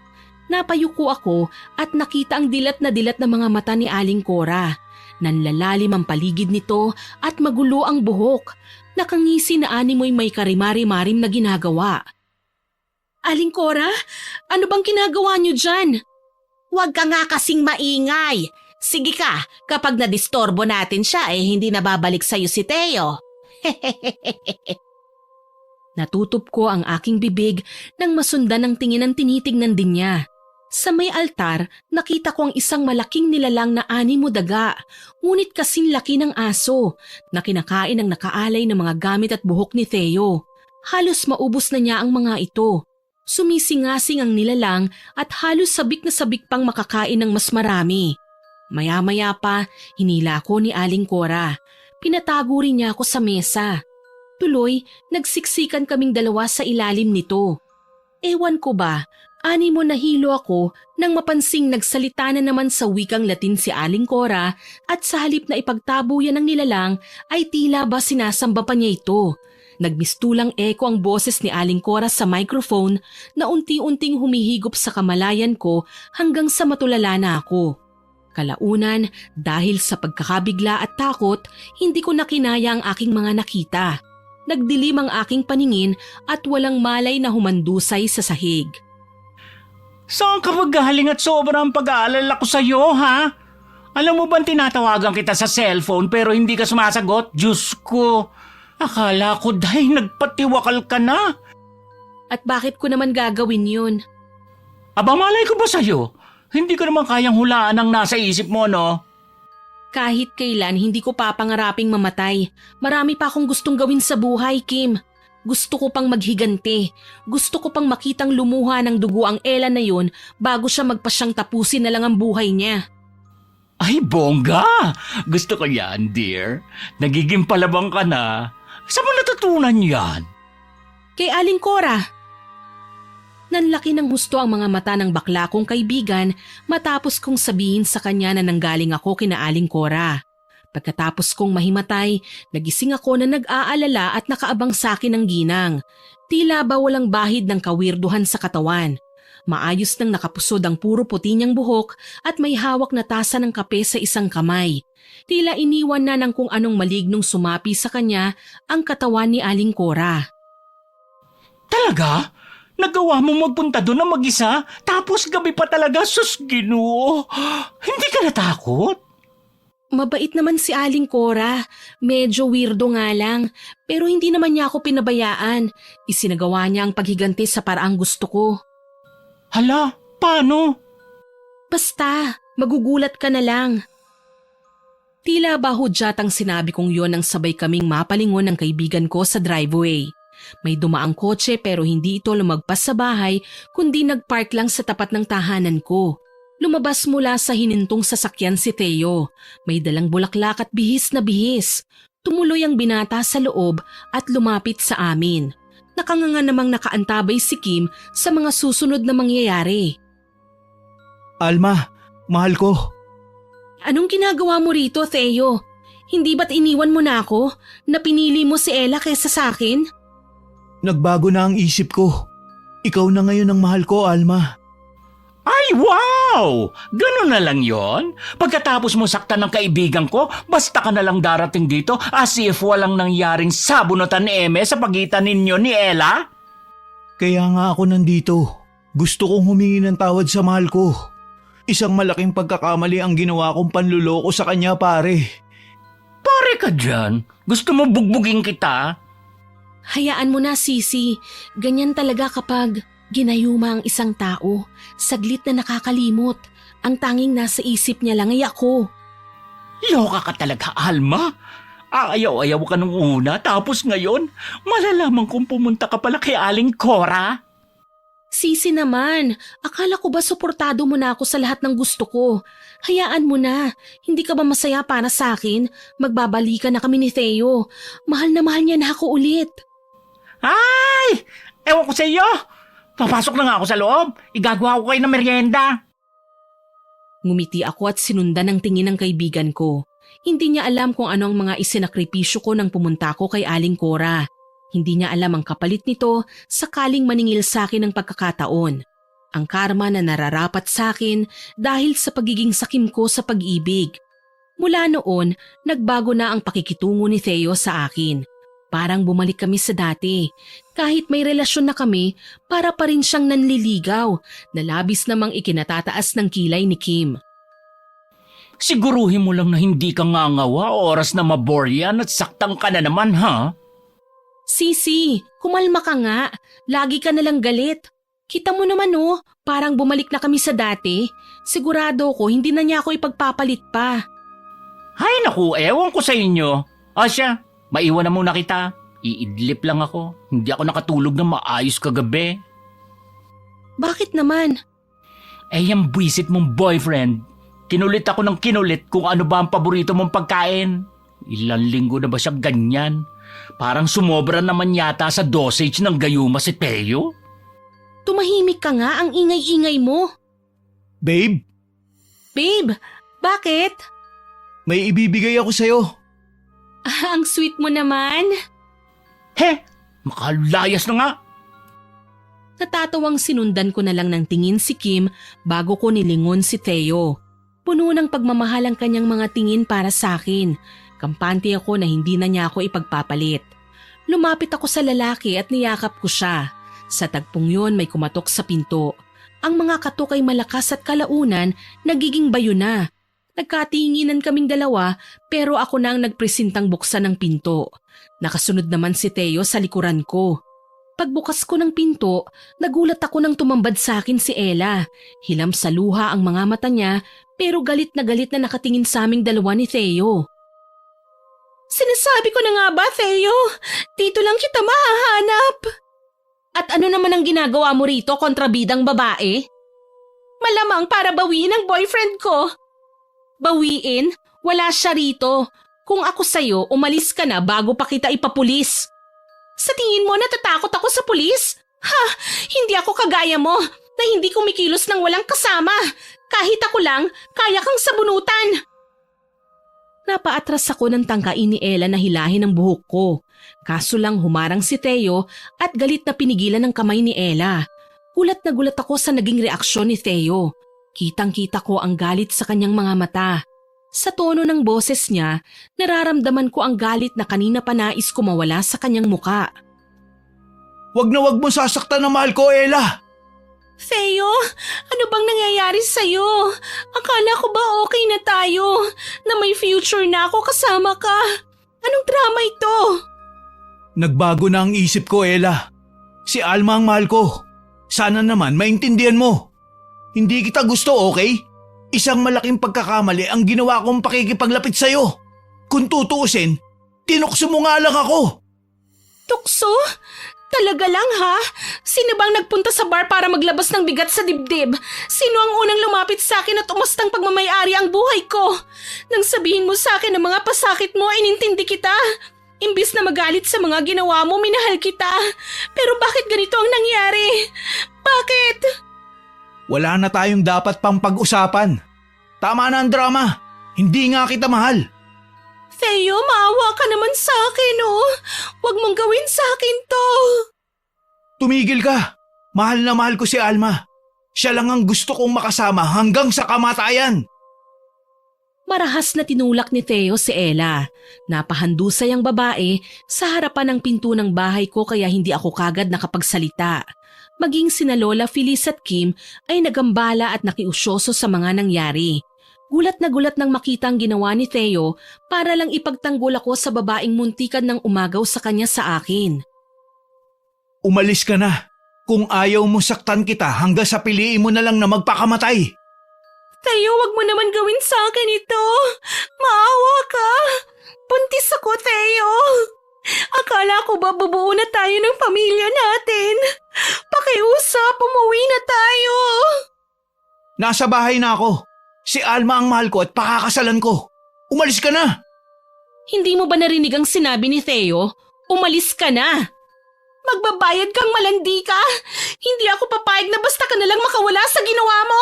Napayuko ako at nakita ang dilat na mga mata ni Aling Cora. Nanlalalim ang paligid nito at magulo ang buhok. Nakangisi na animoy may karimari-marim na ginagawa. Aling Cora, ano bang ginagawa niyo dyan? Huwag ka nga kasing maingay. Sige ka, kapag nadistorbo natin siya hindi nababalik sa'yo si Theo. Natutup ko ang aking bibig nang masundan ng tingin ng tinitignan din niya. Sa may altar, nakita ko ang isang malaking nilalang na animo daga, ngunit kasing laki ng aso na kinakain ang nakaalay ng mga gamit at buhok ni Theo. Halos maubos na niya ang mga ito. Sumisingasing ang nilalang at halos sabik na sabik pang makakain ng mas marami. Maya-maya pa, hinila ko ni Aling Cora. Pinatago rin niya ako sa mesa. Tuloy, nagsiksikan kaming dalawa sa ilalim nito. Ewan ko ba, animo nahilo ako nang mapansing nagsalita na naman sa wikang Latin si Aling Cora at sa halip na ipagtabo yan ng nilalang ay tila ba sinasamba pa niya ito. Nagmistulang eko ang boses ni Aling Cora sa microphone na unti-unting humihigop sa kamalayan ko hanggang sa matulala na ako. Kalaunan, dahil sa pagkakabigla at takot, hindi ko nakinaya ang aking mga nakita. Nagdilim ang aking paningin at walang malay na humandusay sa sahig. Saan ka magaling at sobrang pag-aalala ko sa'yo, ha? Alam mo bang tinatawagan kita sa cellphone pero hindi ka sumasagot? Diyos ko, akala ko dahil nagpatiwakal ka na. At bakit ko naman gagawin yun? Aba, malay ko ba sa'yo? Hindi ko naman kayang hulaan ang nasa isip mo, no? Kahit kailan hindi ko papangaraping mamatay. Marami pa akong gustong gawin sa buhay, Kim. Gusto ko pang maghigante. Gusto ko pang makitang lumuha ng dugo ang Ella na yun bago siya magpasyang tapusin na lang ang buhay niya. Ay, bongga! Gusto ko yan, dear. Nagiging palabang ka na. Saan mo natutunan yan? Kay Aling Cora. Nanlaki ng husto ang mga mata ng bakla kong kaibigan matapos kong sabihin sa kanya na nanggaling ako kina Aling Cora. Pagkatapos kong mahimatay, nagising ako na nag-aalala at nakaabang sa akin ng ginang. Tila ba walang bahid ng kawirduhan sa katawan. Maayos nang nakapusod ang puro puti niyang buhok at may hawak na tasa ng kape sa isang kamay. Tila iniwan na ng kung anong malignong sumapi sa kanya ang katawan ni Aling Cora. Talaga? Nagawa mo magpunta doon na mag-isa? Tapos gabi pa talaga, sus Ginoo. Hindi ka natakot? Mabait naman si Aling Cora. Medyo weirdo nga lang. Pero hindi naman niya ako pinabayaan. Isinagawa niya ang paghiganti sa paraang gusto ko. Hala, paano? Basta, Magugulat ka na lang. Tila ba hudyatang sinabi kong yon nang sabay kaming mapalingon ng kaibigan ko sa driveway. May dumaang kotse pero hindi ito lumagpas sa bahay kundi nagpark lang sa tapat ng tahanan ko. Lumabas mula sa hinintong sasakyan si Theo. May dalang bulaklak at bihis na bihis. Tumuloy ang binata sa loob at lumapit sa amin. Nakanganga namang nakaantabay si Kim sa mga susunod na mangyayari. Alma, mahal ko. Anong ginagawa mo rito, Theo? Hindi ba't iniwan mo na ako na pinili mo si Ella kaysa sa akin? Nagbago na ang isip ko. Ikaw na ngayon ang mahal ko, Alma. Ay, wow! Ganun na lang yon. Pagkatapos mo saktan ng kaibigan ko, basta ka na lang darating dito as if walang nangyaring sabunutan ni Eme sa pagitan ninyo ni Ella? Kaya nga ako nandito. Gusto kong humingi ng tawad sa mahal ko. Isang malaking pagkakamali ang ginawa kong panluloko sa kanya, pare. Pare ka dyan. Gusto mo bugbugin kita? Hayaan mo na, Sisi. Ganyan talaga kapag ginayuma ang isang tao. Saglit na nakakalimot. Ang tanging nasa isip niya lang ay ako. Loka ka talaga, Alma. Ayaw-ayaw ka nung una, tapos ngayon, malalaman kong pumunta ka pala kay Aling Cora. Sisi naman, akala ko ba suportado mo na ako sa lahat ng gusto ko? Hayaan mo na. Hindi ka ba masaya para sa akin? Magbabalikan na kami ni Theo. Mahal na mahal niya na ako ulit. Ay! Ewan ko sa iyo! Papasok na nga ako sa loob. Igagawa ko kayo ng merienda. Ngumiti ako at sinundan ng tingin ng kaibigan ko. Hindi niya alam kung ano ang mga isinakripisyo ko nang pumunta ko kay Aling Cora. Hindi niya alam ang kapalit nito sakaling maningil sa akin ng pagkakataon. Ang karma na nararapat sa akin dahil sa pagiging sakim ko sa pag-ibig. Mula noon, nagbago na ang pakikitungo ni Theo sa akin. Parang bumalik kami sa dati. Kahit may relasyon na kami, para pa rin siyang nanliligaw na labis namang ikinatataas ng kilay ni Kim. Siguruhin mo lang na hindi ka ngangawa oras na maboryan at saktang ka na naman, ha? Sisi, kumalma ka nga. Lagi ka nalang galit. Kita mo naman parang bumalik na kami sa dati. Sigurado ko hindi na niya ako ipagpapalit pa. Ay naku, ewan ko sa inyo. Asya, maiwan na muna kita. Iidlip lang ako. Hindi ako nakatulog na maayos kagabi. Bakit naman? Yung buwisit mong boyfriend. Kinulit ako ng kinulit kung ano ba ang paborito mong pagkain. Ilang linggo na ba siya ganyan? Parang sumobra naman yata sa dosage ng gayuma si Theo. Tumahimik ka nga, ang ingay-ingay mo. Babe, Babe, bakit? may ibibigay ako sa'yo. Ang sweet mo naman. He, makalayas na nga. Natatawang sinundan ko na lang ng tingin si Kim bago ko nilingon si Theo. Puno ng pagmamahal ang kanyang mga tingin para sa akin. Kampante ako na hindi na niya ako ipagpapalit. Lumapit ako sa lalaki at niyakap ko siya. Sa tagpong yon may kumatok sa pinto. Ang mga katok ay malakas at kalaunan nagiging bayo na. Nagkatinginan kaming dalawa pero ako na ang nagpresintang buksan ng pinto. Nakasunod naman si Theo sa likuran ko. Pagbukas ko ng pinto, nagulat ako nang tumambad sa akin si Ella. Hilam sa luha ang mga mata niya pero galit na nakatingin sa aming dalawa ni Theo. Sinasabi ko na nga ba, Theo? Dito lang kita mahahanap. At ano naman ang ginagawa mo rito, kontrabidang babae? Malamang para bawiin ang boyfriend ko. Bawiin? Wala siya rito. Kung ako sa'yo, umalis ka na bago pa kita ipapulis. Sa tingin mo natatakot ako sa pulis? Ha, hindi ako kagaya mo na hindi kumikilos ng walang kasama. Kahit ako lang, kaya kang sabunutan. Napaatras ako ng tangkain ni Ella na hilahin ang buhok ko. Kaso lang humarang si Theo at galit na pinigilan ng kamay ni Ella. Gulat na gulat ako sa naging reaksyon ni Theo. Kitang-kita ko ang galit sa kanyang mga mata. Sa tono ng boses niya, nararamdaman ko ang galit na kanina pa nais ko mawala sa kanyang muka. Wag na wag mo sasaktan na mahal ko, Ella. Theo, ano bang nangyayari sa'yo? Akala ko ba okay na tayo? Na may future na ako kasama ka? Anong drama ito? Nagbago na ang isip ko, Ella. Si Alma ang mahal ko. Sana naman maintindihan mo. Hindi kita gusto, okay? Isang malaking pagkakamali ang ginawa kong pakikipaglapit sa'yo. Kung tutuusin, tinukso mo nga lang ako. Tukso? Talaga lang ha? Sino bang nagpunta sa bar para maglabas ng bigat sa dibdib? Sino ang unang lumapit sa akin at umastang pagmamayari ang buhay ko? Nang sabihin mo sa akin ang mga pasakit mo, inintindi kita. Imbis na magalit sa mga ginawa mo, minahal kita. Pero bakit ganito ang nangyari? Bakit? Wala na tayong dapat pang pag-usapan. Tama na ang drama. Hindi nga kita mahal. Theo, maawa ka naman sa akin, oh. Huwag mong gawin sa akin to. Tumigil ka. Mahal na mahal ko si Alma. Siya lang ang gusto kong makasama hanggang sa kamatayan. Marahas na tinulak ni Theo si Ella. Napahandusay ang babae sa harapan ng pinto ng bahay ko kaya hindi ako kagad nakapagsalita. Maging sina Lola Feliz at Kim ay nagambala at nakiusyoso sa mga nangyari. Gulat nang makita ang ginawa ni Theo para lang ipagtanggol ako sa babaeng muntikan ng umagaw sa kanya sa akin. Umalis ka na. Kung ayaw mo saktan kita hanggang sa piliin mo na lang na magpakamatay. Theo, wag mo naman gawin sa akin ito. Maawa ka. Buntis ako, Theo. Akala ko ba bubuo na tayo ng pamilya natin? Pakiusap, umuwi na tayo. Nasa bahay na ako. Si Alma ang mahal ko at pakakasalan ko. Umalis ka na. Hindi mo ba narinig ang sinabi ni Theo? Umalis ka na. Magbabayad kang malandi ka. Hindi ako papayag na basta ka na lang makawala sa ginawa mo.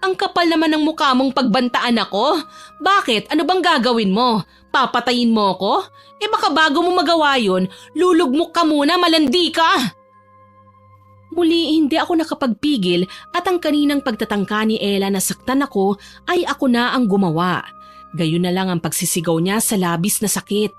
Ang kapal naman ng mukha mong pagbantaan ako. Bakit? Ano bang gagawin mo? Papatayin mo ako? Baka bago mo magawa yun, lulugmok ka muna, malandi ka. Muli hindi ako nakapagpigil at ang kaninang pagtatangka ni Ella na saktan ako ay ako na ang gumawa. Gayon na lang ang pagsisigaw niya sa labis na sakit.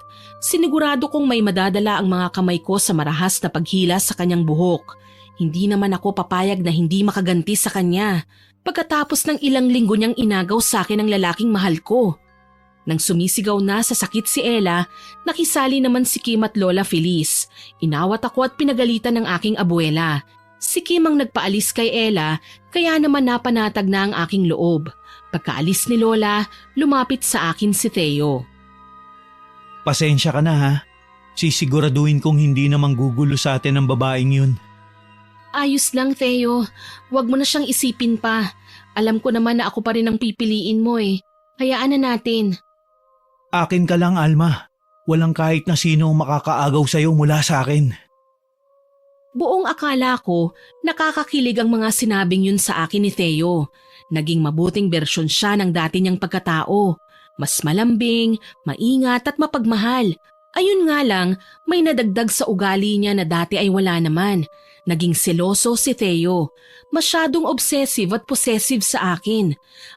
Sinigurado kong may madadala ang mga kamay ko sa marahas na paghila sa kanyang buhok. Hindi naman ako papayag na hindi makaganti sa kanya. Pagkatapos ng ilang linggo niyang inagaw sa akin ang lalaking mahal ko. Nang sumisigaw na sa sakit si Ella, nakisali naman si Kim at Lola Feliz. Inawat ako at pinagalitan ng aking abuela. Si Kim ang nagpaalis kay Ella, kaya naman napanatag na ang aking loob. Pagkaalis ni Lola, lumapit sa akin si Theo. Pasensya ka na ha. Sisiguraduhin kong hindi na manggugulo sa atin ang babaeng yun. Ayos lang, Theo. Huwag mo na siyang isipin pa. Alam ko naman na ako pa rin ang pipiliin mo eh. Hayaan na natin. Akin ka lang, Alma. Walang kahit na sino makakaagaw sa'yo mula sa akin. Buong akala ko, nakakakilig ang mga sinabing yun sa akin ni Theo. Naging mabuting bersyon siya ng dati niyang pagkatao. Mas malambing, maingat at mapagmahal. Ayun nga lang, may nadagdag sa ugali niya na dati ay wala naman. Naging seloso si Theo. Masyadong obsessive at possessive sa akin.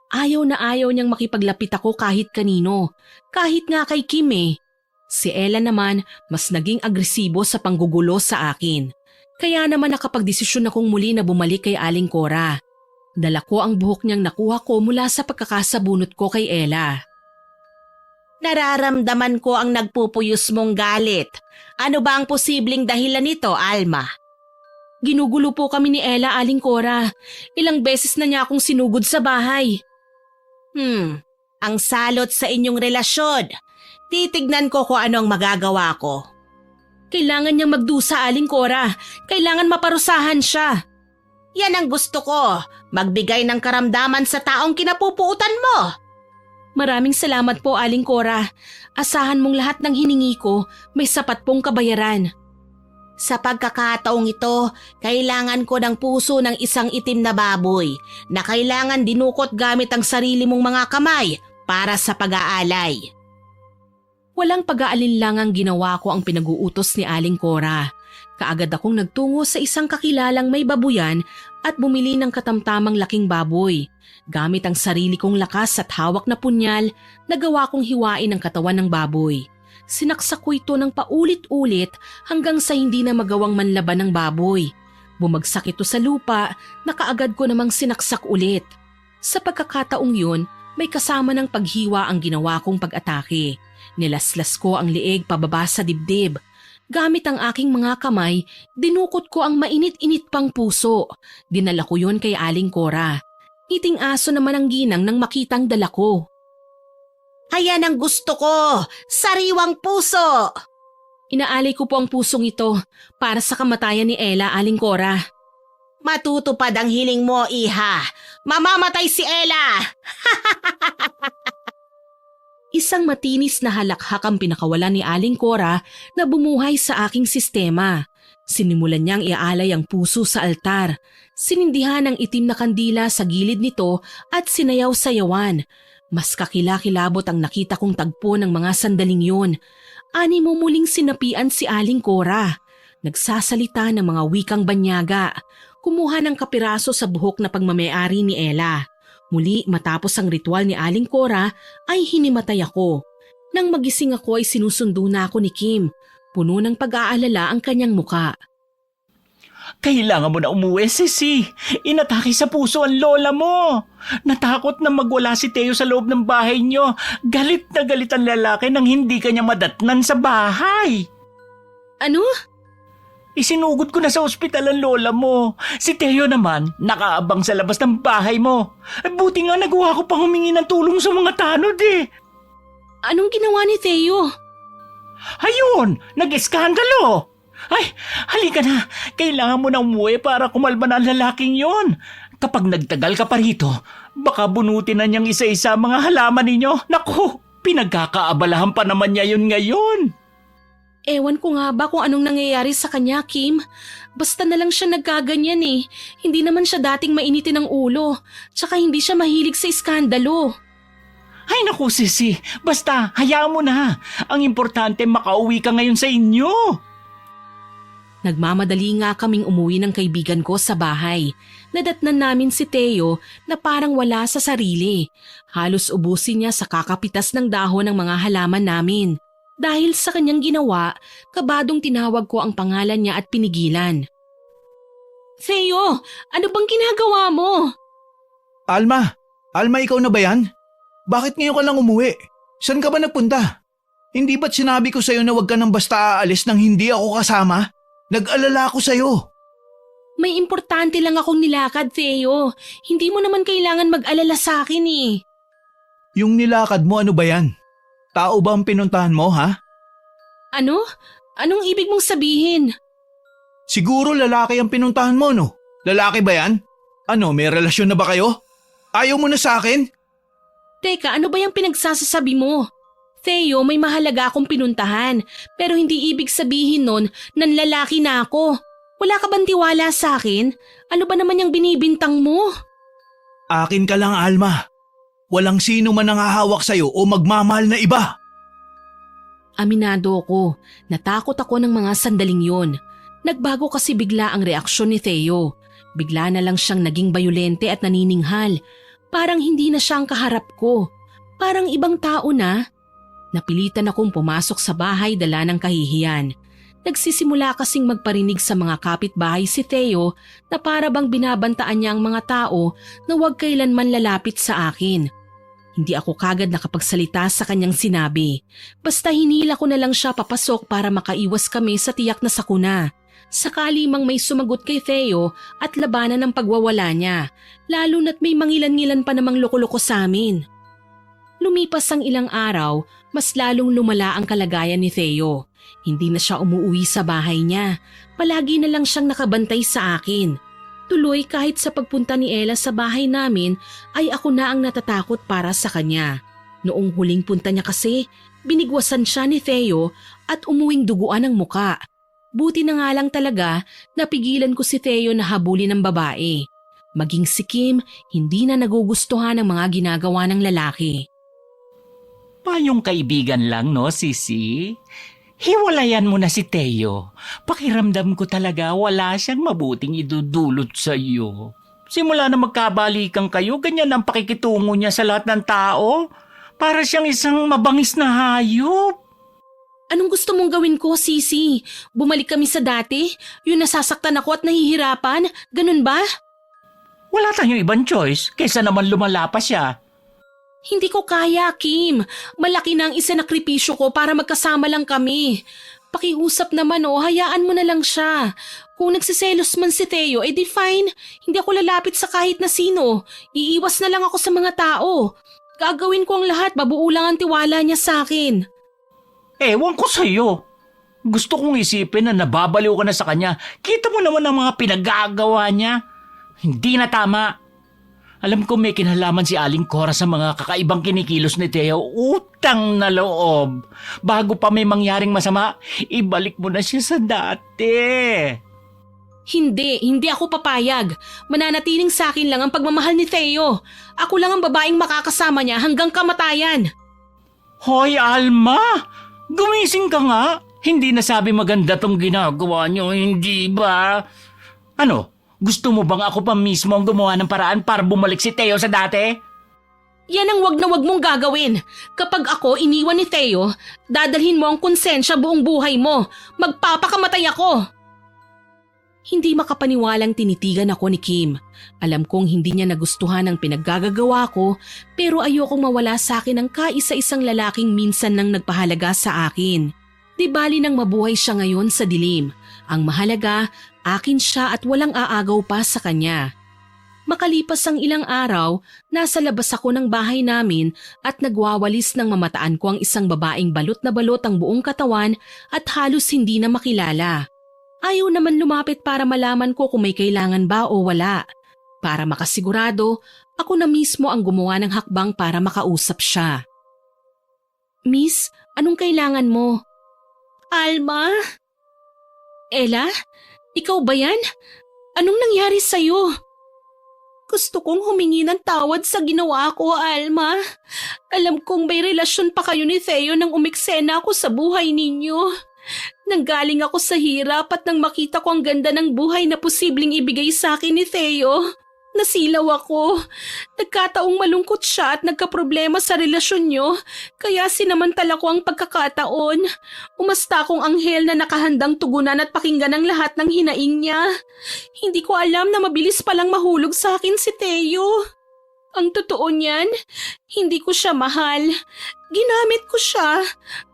Ayaw na ayaw niyang makipaglapit ako kahit kanino. Kahit nga kay Kim eh. Si Ella naman mas naging agresibo sa panggugulo sa akin. Kaya naman nakapagdesisyon akong muli na bumalik kay Aling Cora. Dala ko ang buhok niyang nakuha ko mula sa pagkakasabunot ko kay Ella. Nararamdaman ko ang nagpupuyos mong galit. Ano ba ang posibleng dahilan nito, Alma? Ginugulo po kami ni Ella, Aling Cora. Ilang beses na niya akong sinugod sa bahay. Ang salot sa inyong relasyon. Titignan ko kung ano ang magagawa ko. Kailangan niyang magdusa, Aling Cora. Kailangan maparusahan siya. Yan ang gusto ko. Magbigay ng karamdaman sa taong kinapupuutan mo. Maraming salamat po, Aling Cora. Asahan mong lahat ng hiningi ko, may sapat pong kabayaran. Sa pagkakataong ito, kailangan ko ng puso ng isang itim na baboy na kailangan dinukot gamit ang sarili mong mga kamay para sa pag-aalay. Walang pag-aalinlangang ginawa ko ang pinag-uutos ni Aling Cora. Kaagad akong nagtungo sa isang kakilalang may babuyan at bumili ng katamtamang laking baboy. Gamit ang sarili kong lakas at hawak na punyal, nagawa kong hiwain ang katawan ng baboy. Sinaksak ko ito ng paulit-ulit hanggang sa hindi na magawang manlaban ng baboy. Bumagsak ito sa lupa na kaagad ko namang sinaksak ulit. Sa pagkakataong yun, may kasama ng paghiwa ang ginawa kong pag-atake. Nilaslas ko ang lieg pababa sa dibdib. Gamit ang aking mga kamay, dinukot ko ang mainit-init pang puso. Dinala ko yun kay Aling Cora. Ngiting aso naman ang ginang nang makitang dala ko. Ayan ang gusto ko! Sariwang puso! Inaalay ko po ang pusong ito para sa kamatayan ni Ella, Aling Cora. Matutupad ang hiling mo, iha! Mamamatay si Ella! Isang matinis na halakhak ang pinakawalan ni Aling Cora na bumuhay sa aking sistema. Sinimulan niyang iaalay ang puso sa altar. Sinindihan ang itim na kandila sa gilid nito at sinayaw-sayawan. Mas kakilakilabot ang nakita kong tagpo ng mga sandaling yun. Ani mo muling sinapian si Aling Cora. Nagsasalita ng mga wikang banyaga. Kumuha ng kapiraso sa buhok na pagmamayari ni Ella. Muli matapos ang ritual ni Aling Cora ay hinimatay ako. Nang magising ako ay sinusundo na ako ni Kim. Puno ng pag-aalala ang kanyang muka. Kailangan mo na umuwi, Sisi. Inatake sa puso ang lola mo. Natakot na magwala si Teo sa loob ng bahay niyo. Galit na galit ang lalaki nang hindi kanya madatnan sa bahay. Ano? Isinugod ko na sa ospital ang lola mo. Si Teo naman, nakaabang sa labas ng bahay mo. Buti nga nagawa ko pang humingi ng tulong sa mga tanod eh. Anong ginawa ni Theo? Ayun, nag-eskandalo. Ay, halika na. Kailangan mo na umuwi para kumalma na ang lalaking yon. Kapag nagtagal ka pa rito, baka bunutin na niyang isa-isa mga halaman ninyo. Naku, pinagkakaabalahan pa naman niya yun ngayon. Ewan ko nga ba kung anong nangyayari sa kanya, Kim. Basta na lang siya nagkaganyan eh. Hindi naman siya dating mainitin ng ulo. Tsaka hindi siya mahilig sa iskandalo. Ay naku, Sisi. Basta, hayaan mo na. Ang importante, makauwi ka ngayon sa inyo. Nagmamadali nga kaming umuwi ng kaibigan ko sa bahay. Nadatnan namin si Theo na parang wala sa sarili. Halos ubusin niya sa kakapitas ng dahon ng mga halaman namin. Dahil sa kanyang ginawa, kabadong tinawag ko ang pangalan niya at pinigilan. Theo, ano bang ginagawa mo? Alma, ikaw na ba yan? Bakit ngayon ka lang umuwi? Saan ka ba nagpunta? Hindi ba't sinabi ko sa'yo na huwag ka nang basta aalis nang hindi ako kasama? Nag-alala ako sa'yo. May importante lang akong nilakad, Theo. Hindi mo naman kailangan mag-alala sa akin eh. Yung nilakad mo, ano ba yan? Tao ba ang pinuntahan mo, ha? Ano? Anong ibig mong sabihin? Siguro lalaki ang pinuntahan mo, no? Lalaki ba yan? Ano, may relasyon na ba kayo? Ayaw mo na sa akin? Teka, ano ba yung pinagsasasabi mo? Theo, may mahalaga akong pinuntahan, pero hindi ibig sabihin nun nanlalaki na ako. Wala ka bang tiwala sa akin? Ano ba naman yung binibintang mo? Akin ka lang, Alma. Walang sino man nangahawak sa'yo o magmamahal na iba. Aminado ko, natakot ako ng mga sandaling yon. Nagbago kasi bigla ang reaksyon ni Theo. Bigla na lang siyang naging bayolente at nanininghal. Parang hindi na siya ang kaharap ko. Parang ibang tao na. Napilitan akong pumasok sa bahay dala ng kahihiyan. Nagsisimula kasing magparinig sa mga kapitbahay si Theo na para bang binabantaan niya ang mga tao na huwag kailanman lalapit sa akin. Hindi ako kagad nakapagsalita sa kanyang sinabi. Basta hinila ko na lang siya papasok para makaiwas kami sa tiyak na sakuna. Sakali mang may sumagot kay Theo at labanan ng pagwawala niya, lalo na't may mangilan-ngilan pa namang loko-loko sa amin. Lumipas ang ilang araw, mas lalong lumala ang kalagayan ni Theo. Hindi na siya umuwi sa bahay niya. Palagi na lang siyang nakabantay sa akin. Tuloy kahit sa pagpunta ni Ella sa bahay namin ay ako na ang natatakot para sa kanya. Noong huling punta niya kasi, binigwasan siya ni Theo at umuwing duguan ang muka. Buti na nga lang talaga napigilan ko si Theo na habulin ng babae. Maging si Kim, hindi na nagugustuhan ang mga ginagawa ng lalaki. Payong kaibigan lang, no, Sisi? Hiwalayan mo na si Theo. Pakiramdam ko talaga wala siyang mabuting idudulot sa iyo. Simula na magkabalikan kayo, ganyan ang pakikitungo niya sa lahat ng tao. Para siyang isang mabangis na hayop. Anong gusto mong gawin ko, Sisi? Bumalik kami sa dati? Yung nasasaktan ako at nahihirapan? Ganun ba? Wala tayong ibang choice kaysa naman lumala pa siya. Hindi ko kaya, Kim. Malaki na ang isinakripisyo ko para magkasama lang kami. Pakiusap naman hayaan mo na lang siya. Kung nagsiselos man si Teo, edi fine. Hindi ako lalapit sa kahit na sino. Iiwas na lang ako sa mga tao. Gagawin ko ang lahat, babuo lang ang tiwala niya sa akin. Ewan ko sa'yo. Gusto kong isipin na nababaliw ka na sa kanya. Kita mo naman ang mga pinagagawa niya. Hindi na tama. Alam ko may kinalaman si Aling Cora sa mga kakaibang kinikilos ni Teo. Utang na loob. Bago pa may mangyaring masama, ibalik mo na siya sa dati. Hindi ako papayag. Mananatiling sa akin lang ang pagmamahal ni Teo. Ako lang ang babaeng makakasama niya hanggang kamatayan. Hoy, Alma! Gumising ka nga. Hindi na sabi maganda tong ginagawa niyo, hindi ba? Ano? Gusto mo bang ako pa mismo ang gumawa ng paraan para bumalik si Teo sa dati? Yan ang wag na wag mong gagawin. Kapag ako iniwan ni Teo, dadalhin mo ang konsensya buong buhay mo. Magpapakamatay ako. Hindi makapaniwalang tinitigan ako ni Kim. Alam kong hindi niya nagustuhan ang pinaggagawa ko, pero ayokong mawala sa akin ang kaisa-isang lalaking minsan nang nagpahalaga sa akin. Di bali nang mabuhay siya ngayon sa dilim. Ang mahalaga, akin siya at walang aagaw pa sa kanya. Makalipas ang ilang araw, nasa labas ako ng bahay namin at nagwawalis ng mamataan ko ang isang babaeng balot na balot ang buong katawan at halos hindi na makilala. Ayaw naman lumapit para malaman ko kung may kailangan ba o wala. Para makasigurado, ako na mismo ang gumawa ng hakbang para makausap siya. Miss, anong kailangan mo? Alma? Ella? Ikaw ba yan? Anong nangyari sa'yo? Gusto kong humingi ng tawad sa ginawa ko, Alma. Alam kong may relasyon pa kayo ni Theo nang umiksena ako sa buhay ninyo. Nanggaling ako sa hirap at nang makita ko ang ganda ng buhay na posibleng ibigay sa akin ni Theo, nasilaw ako. Nagkataong malungkot siya at nagkaproblema sa relasyon niyo, kaya sinamantala ko ang pagkakataon. Umasta akong anghel na nakahandang tugunan at pakinggan ang lahat ng hinaing niya. Hindi ko alam na mabilis palang mahulog sa akin si Theo. Ang totoo niyan, hindi ko siya mahal. Ginamit ko siya.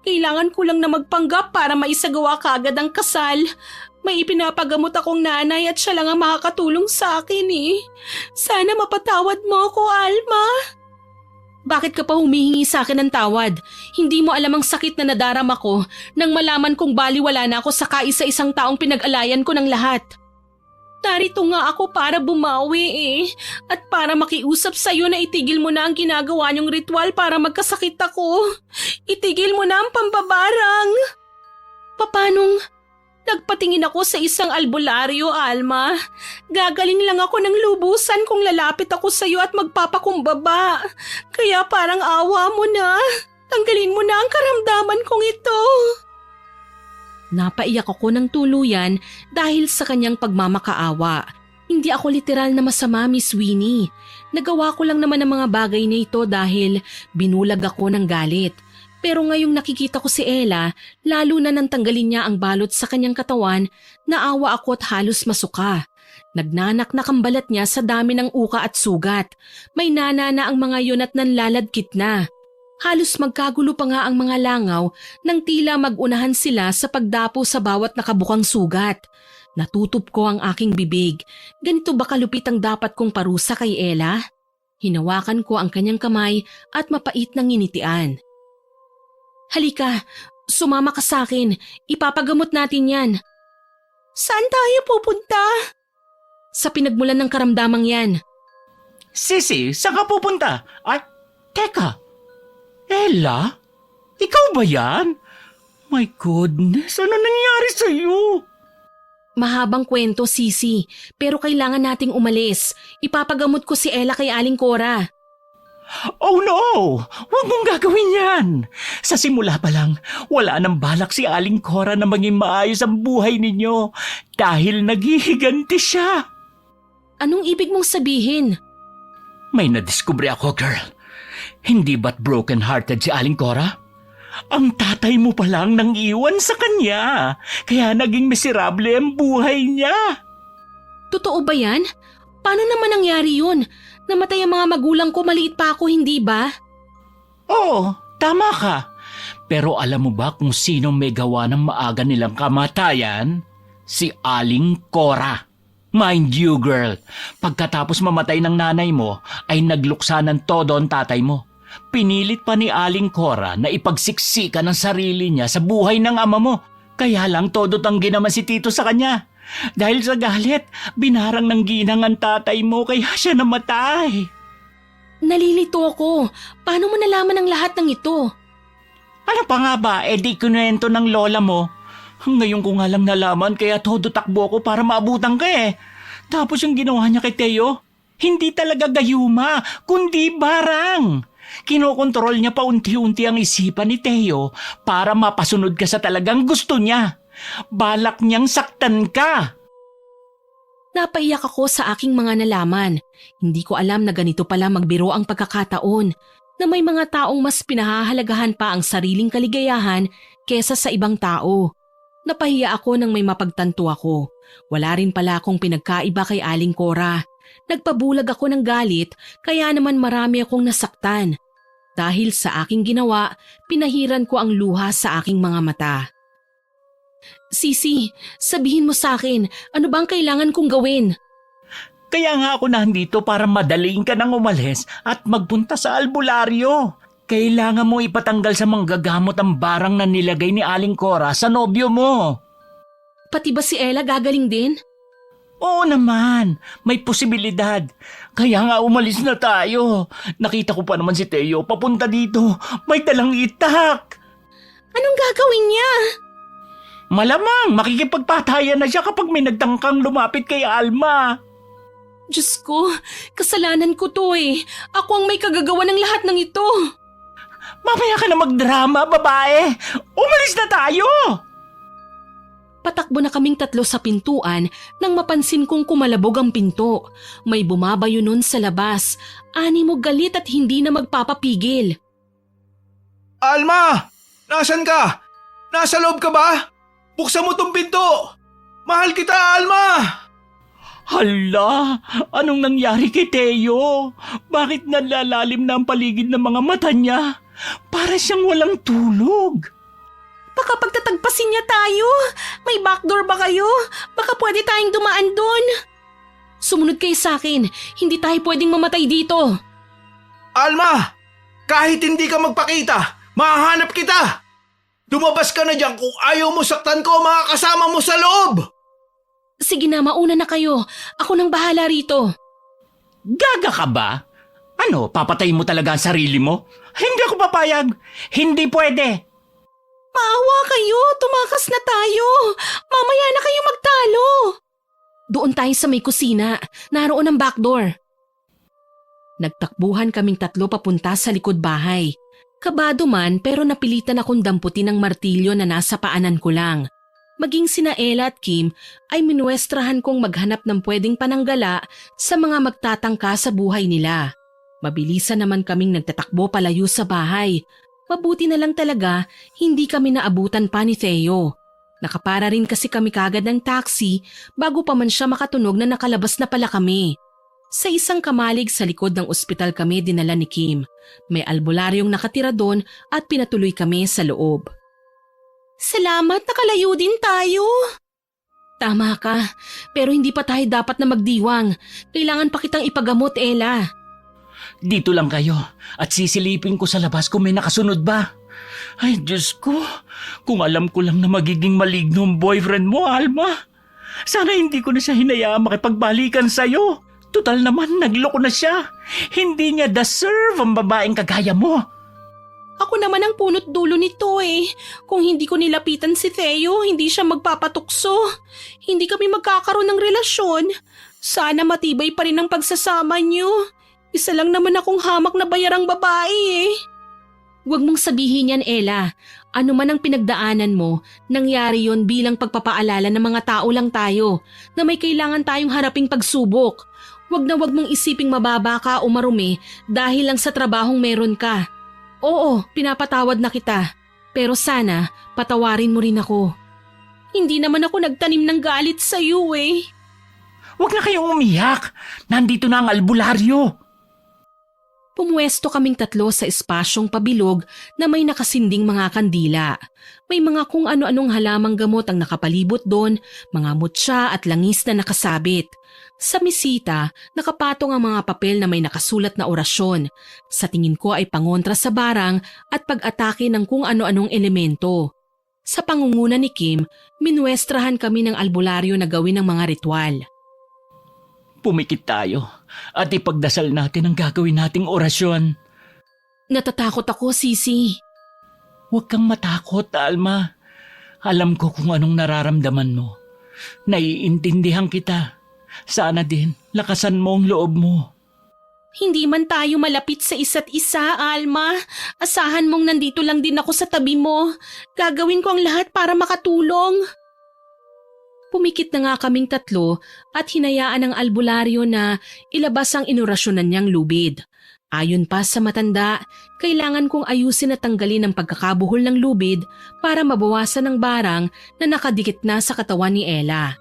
Kailangan ko lang na magpanggap para maisagawa kaagad ang kasal. May ipinapagamot akong nanay at siya lang ang makakatulong sa akin eh. Sana mapatawad mo ako, Alma. Bakit ka pa humihingi sa akin ng tawad? Hindi mo alam ang sakit na nadarama ko nang malaman kong baliwala na ako sa kaisa-isang taong pinag-alayan ko ng lahat. Narito nga ako para bumawi eh. At para makiusap sa'yo na itigil mo na ang ginagawa niyong ritual para magkasakit ako. Itigil mo na ang pambabarang. Papanong? Nagpatingin ako sa isang albularyo, Alma. Gagaling lang ako ng lubusan kung lalapit ako sa'yo at magpapakumbaba. Kaya parang awa mo na. Tanggalin mo na ang karamdaman kong ito. Napaiyak ako ng tuluyan dahil sa kanyang pagmamakaawa. Hindi ako literal na masama, Miss Winnie. Nagawa ko lang naman ang mga bagay na ito dahil binulag ako ng galit. Pero ngayong nakikita ko si Ella, lalo na nang tanggalin niya ang balot sa kanyang katawan, naawa ako at halos masuka. Nagnanaknak ang balat niya sa dami ng uka at sugat. May nanana ang mga yun at nanlaladkit na. Halos magkagulo pa nga ang mga langaw nang tila mag-unahan sila sa pagdapo sa bawat nakabukang sugat. Natutup ko ang aking bibig. Ganito ba kalupit ang dapat kong parusa kay Ella? Hinawakan ko ang kanyang kamay at mapait na nginitian. Halika, sumama ka sa akin. Ipapagamot natin yan. Saan tayo pupunta? Sa pinagmulan ng karamdamang yan. Sisi, saan ka pupunta? Ay, teka. Ella? Ikaw ba yan? My goodness, ano nangyari sa'yo? Mahabang kwento, Sisi, pero kailangan nating umalis. Ipapagamot ko si Ella kay Aling Cora. Oh no! Huwag mong gagawin yan! Sa simula pa lang, wala nang balak si Aling Cora na maging maayos ang buhay ninyo dahil naghihiganti siya. Anong ibig mong sabihin? May nadiskubre ako, girl. Hindi ba't broken-hearted si Aling Cora? Ang tatay mo pa lang nang iwan sa kanya, kaya naging miserable ang buhay niya. Totoo ba yan? Paano naman nangyari yun? Namatay ang mga magulang ko, maliit pa ako, hindi ba? Oo, tama ka. Pero alam mo ba kung sino may gawa ng maaga nilang kamatayan? Si Aling Cora. Mind you, girl, pagkatapos mamatay ng nanay mo, ay nagluksa ng todo ang tatay mo. Pinilit pa ni Aling Cora na ipagsiksika ng sarili niya sa buhay ng ama mo. Kaya lang todo tanggi naman si Tito sa kanya. Dahil sa galit, binarang ng ginang ang tatay mo kaya siya namatay. Nalilito ako. Paano mo nalaman ang lahat ng ito? Ano pa nga ba, di kinuwento ng lola mo. Ngayon ko nga lang nalaman kaya todo takbo ko para maabutan ka Tapos yung ginawa niya kay Teo, hindi talaga gayuma, kundi barang. Kinokontrol niya paunti-unti ang isipan ni Teo para mapasunod ka sa talagang gusto niya. Balak niyang saktan ka. Napaiyak ako sa aking mga nalaman. Hindi ko alam na ganito pala magbiro ang pagkakataon, na may mga taong mas pinahahalagahan pa ang sariling kaligayahan kesa sa ibang tao. Napahiya ako nang may mapagtanto ako. Wala rin pala akong pinagkaiba kay Aling Cora. Nagpabulag ako ng galit kaya naman marami akong nasaktan. Dahil sa aking ginawa, pinahiran ko ang luha sa aking mga mata. Sisi, sabihin mo sa akin, ano bang kailangan kong gawin? Kaya nga ako nandito para madaling ka nang umalis at magpunta sa albularyo. Kailangan mo ipatanggal sa manggagamot ang barang na nilagay ni Aling Cora sa nobyo mo. Pati ba si Ella gagaling din? Oo naman, may posibilidad. Kaya nga umalis na tayo. Nakita ko pa naman si Teo papunta dito. May dalang itak. Anong gagawin niya? Malamang makikipagpatayan na siya kapag may nagtangkang lumapit kay Alma. Diyos ko, kasalanan ko to Ako ang may kagagawa ng lahat ng ito. Mamaya ka na magdrama, babae. Umalis na tayo! Patakbo na kaming tatlo sa pintuan nang mapansin kong kumalabog ang pinto. May bumabayo nun sa labas. Animo galit at hindi na magpapapigil. Alma! Nasaan ka? Nasa loob ka ba? Buksan mo tong pinto! Mahal kita, Alma! Hala, anong nangyari kay Teo? Bakit nalalalim na ang paligid ng mga mata niya? Para siyang walang tulog. Baka pagtatagpasin niya tayo. May backdoor ba kayo? Baka pwede tayong dumaan doon. Sumunod kayo sa akin. Hindi tayo pwedeng mamatay dito. Alma! Kahit hindi ka magpakita, mahahanap kita! Lumabas ka na dyan kung ayaw mo saktan ko mga kasama mo sa loob! Sige na, mauna na kayo. Ako nang bahala rito. Gaga ka ba? Ano, papatay mo talaga ang sarili mo? Hindi ako papayag. Hindi pwede. Maawa kayo, tumakas na tayo. Mamaya na kayo magtalo. Doon tayo sa may kusina. Naroon ang backdoor. Nagtakbuhan kaming tatlo papunta sa likod bahay. Kabado man pero napilitan akong damputin ng martilyo na nasa paanan ko lang. Maging sina Ella at Kim ay minuestrahan kong maghanap ng pwedeng pananggala sa mga magtatangka sa buhay nila. Mabilisan naman kaming nagtatakbo palayo sa bahay. Mabuti na lang talaga hindi kami naabutan pa ni Theo. Nakapara rin kasi kami kagad ng taxi bago pa man siya makatunog na nakalabas na pala kami. Sa isang kamalig sa likod ng ospital kami dinala ni Kim. May albularyong nakatira doon at pinatuloy kami sa loob. Salamat, nakalayo din tayo. Tama ka, pero hindi pa tayo dapat na magdiwang. Kailangan pa kitang ipagamot, Ella. Dito lang kayo at sisilipin ko sa labas kung may nakasunod ba. Ay, Diyos ko, kung alam ko lang na magiging maligno ang boyfriend mo, Alma. Sana hindi ko na siya hinayaan makipagbalikan sa'yo. Tutal naman, nagloko na siya. Hindi niya deserve ang babaeng kagaya mo. Ako naman ang punot dulo nito Kung hindi ko nilapitan si Theo, hindi siya magpapatukso. Hindi kami magkakaroon ng relasyon. Sana matibay pa rin ang pagsasama niyo. Isa lang naman akong hamak na bayarang babae Huwag mong sabihin yan, Ella. Ano man ang pinagdaanan mo, nangyari yon bilang pagpapaalala ng mga tao lang tayo na may kailangan tayong haraping pagsubok. Huwag mong isiping mababa ka o marumi dahil lang sa trabahong meron ka. Oo, pinapatawad na kita. Pero sana, patawarin mo rin ako. Hindi naman ako nagtanim ng galit sa iyo Huwag na kayong umiyak. Nandito na ang albularyo. Pumuesto kaming tatlo sa espasyong pabilog na may nakasinding mga kandila. May mga kung ano-anong halamang gamot ang nakapalibot doon, mga mutya at langis na nakasabit. Sa misita, nakapatong ang mga papel na may nakasulat na orasyon. Sa tingin ko ay pangontra sa barang at pag-atake ng kung ano-anong elemento. Sa pangunguna ni Kim, minuestrahan kami ng albularyo na gawin ng mga ritual. Pumikit tayo at ipagdasal natin ang gagawin nating orasyon. Natatakot ako, Sisi. Huwag kang matakot, Alma. Alam ko kung anong nararamdaman mo. Naiintindihan kita. Sana din, lakasan mo ang loob mo. Hindi man tayo malapit sa isa't isa, Alma. Asahan mong nandito lang din ako sa tabi mo. Gagawin ko ang lahat para makatulong. Pumikit na nga kaming tatlo at hinayaan ng albularyo na ilabas ang inorasyonan niyang lubid. Ayon pa sa matanda, kailangan kong ayusin at tanggalin ang pagkakabuhol ng lubid para mabawasan ang barang na nakadikit na sa katawan ni Ella.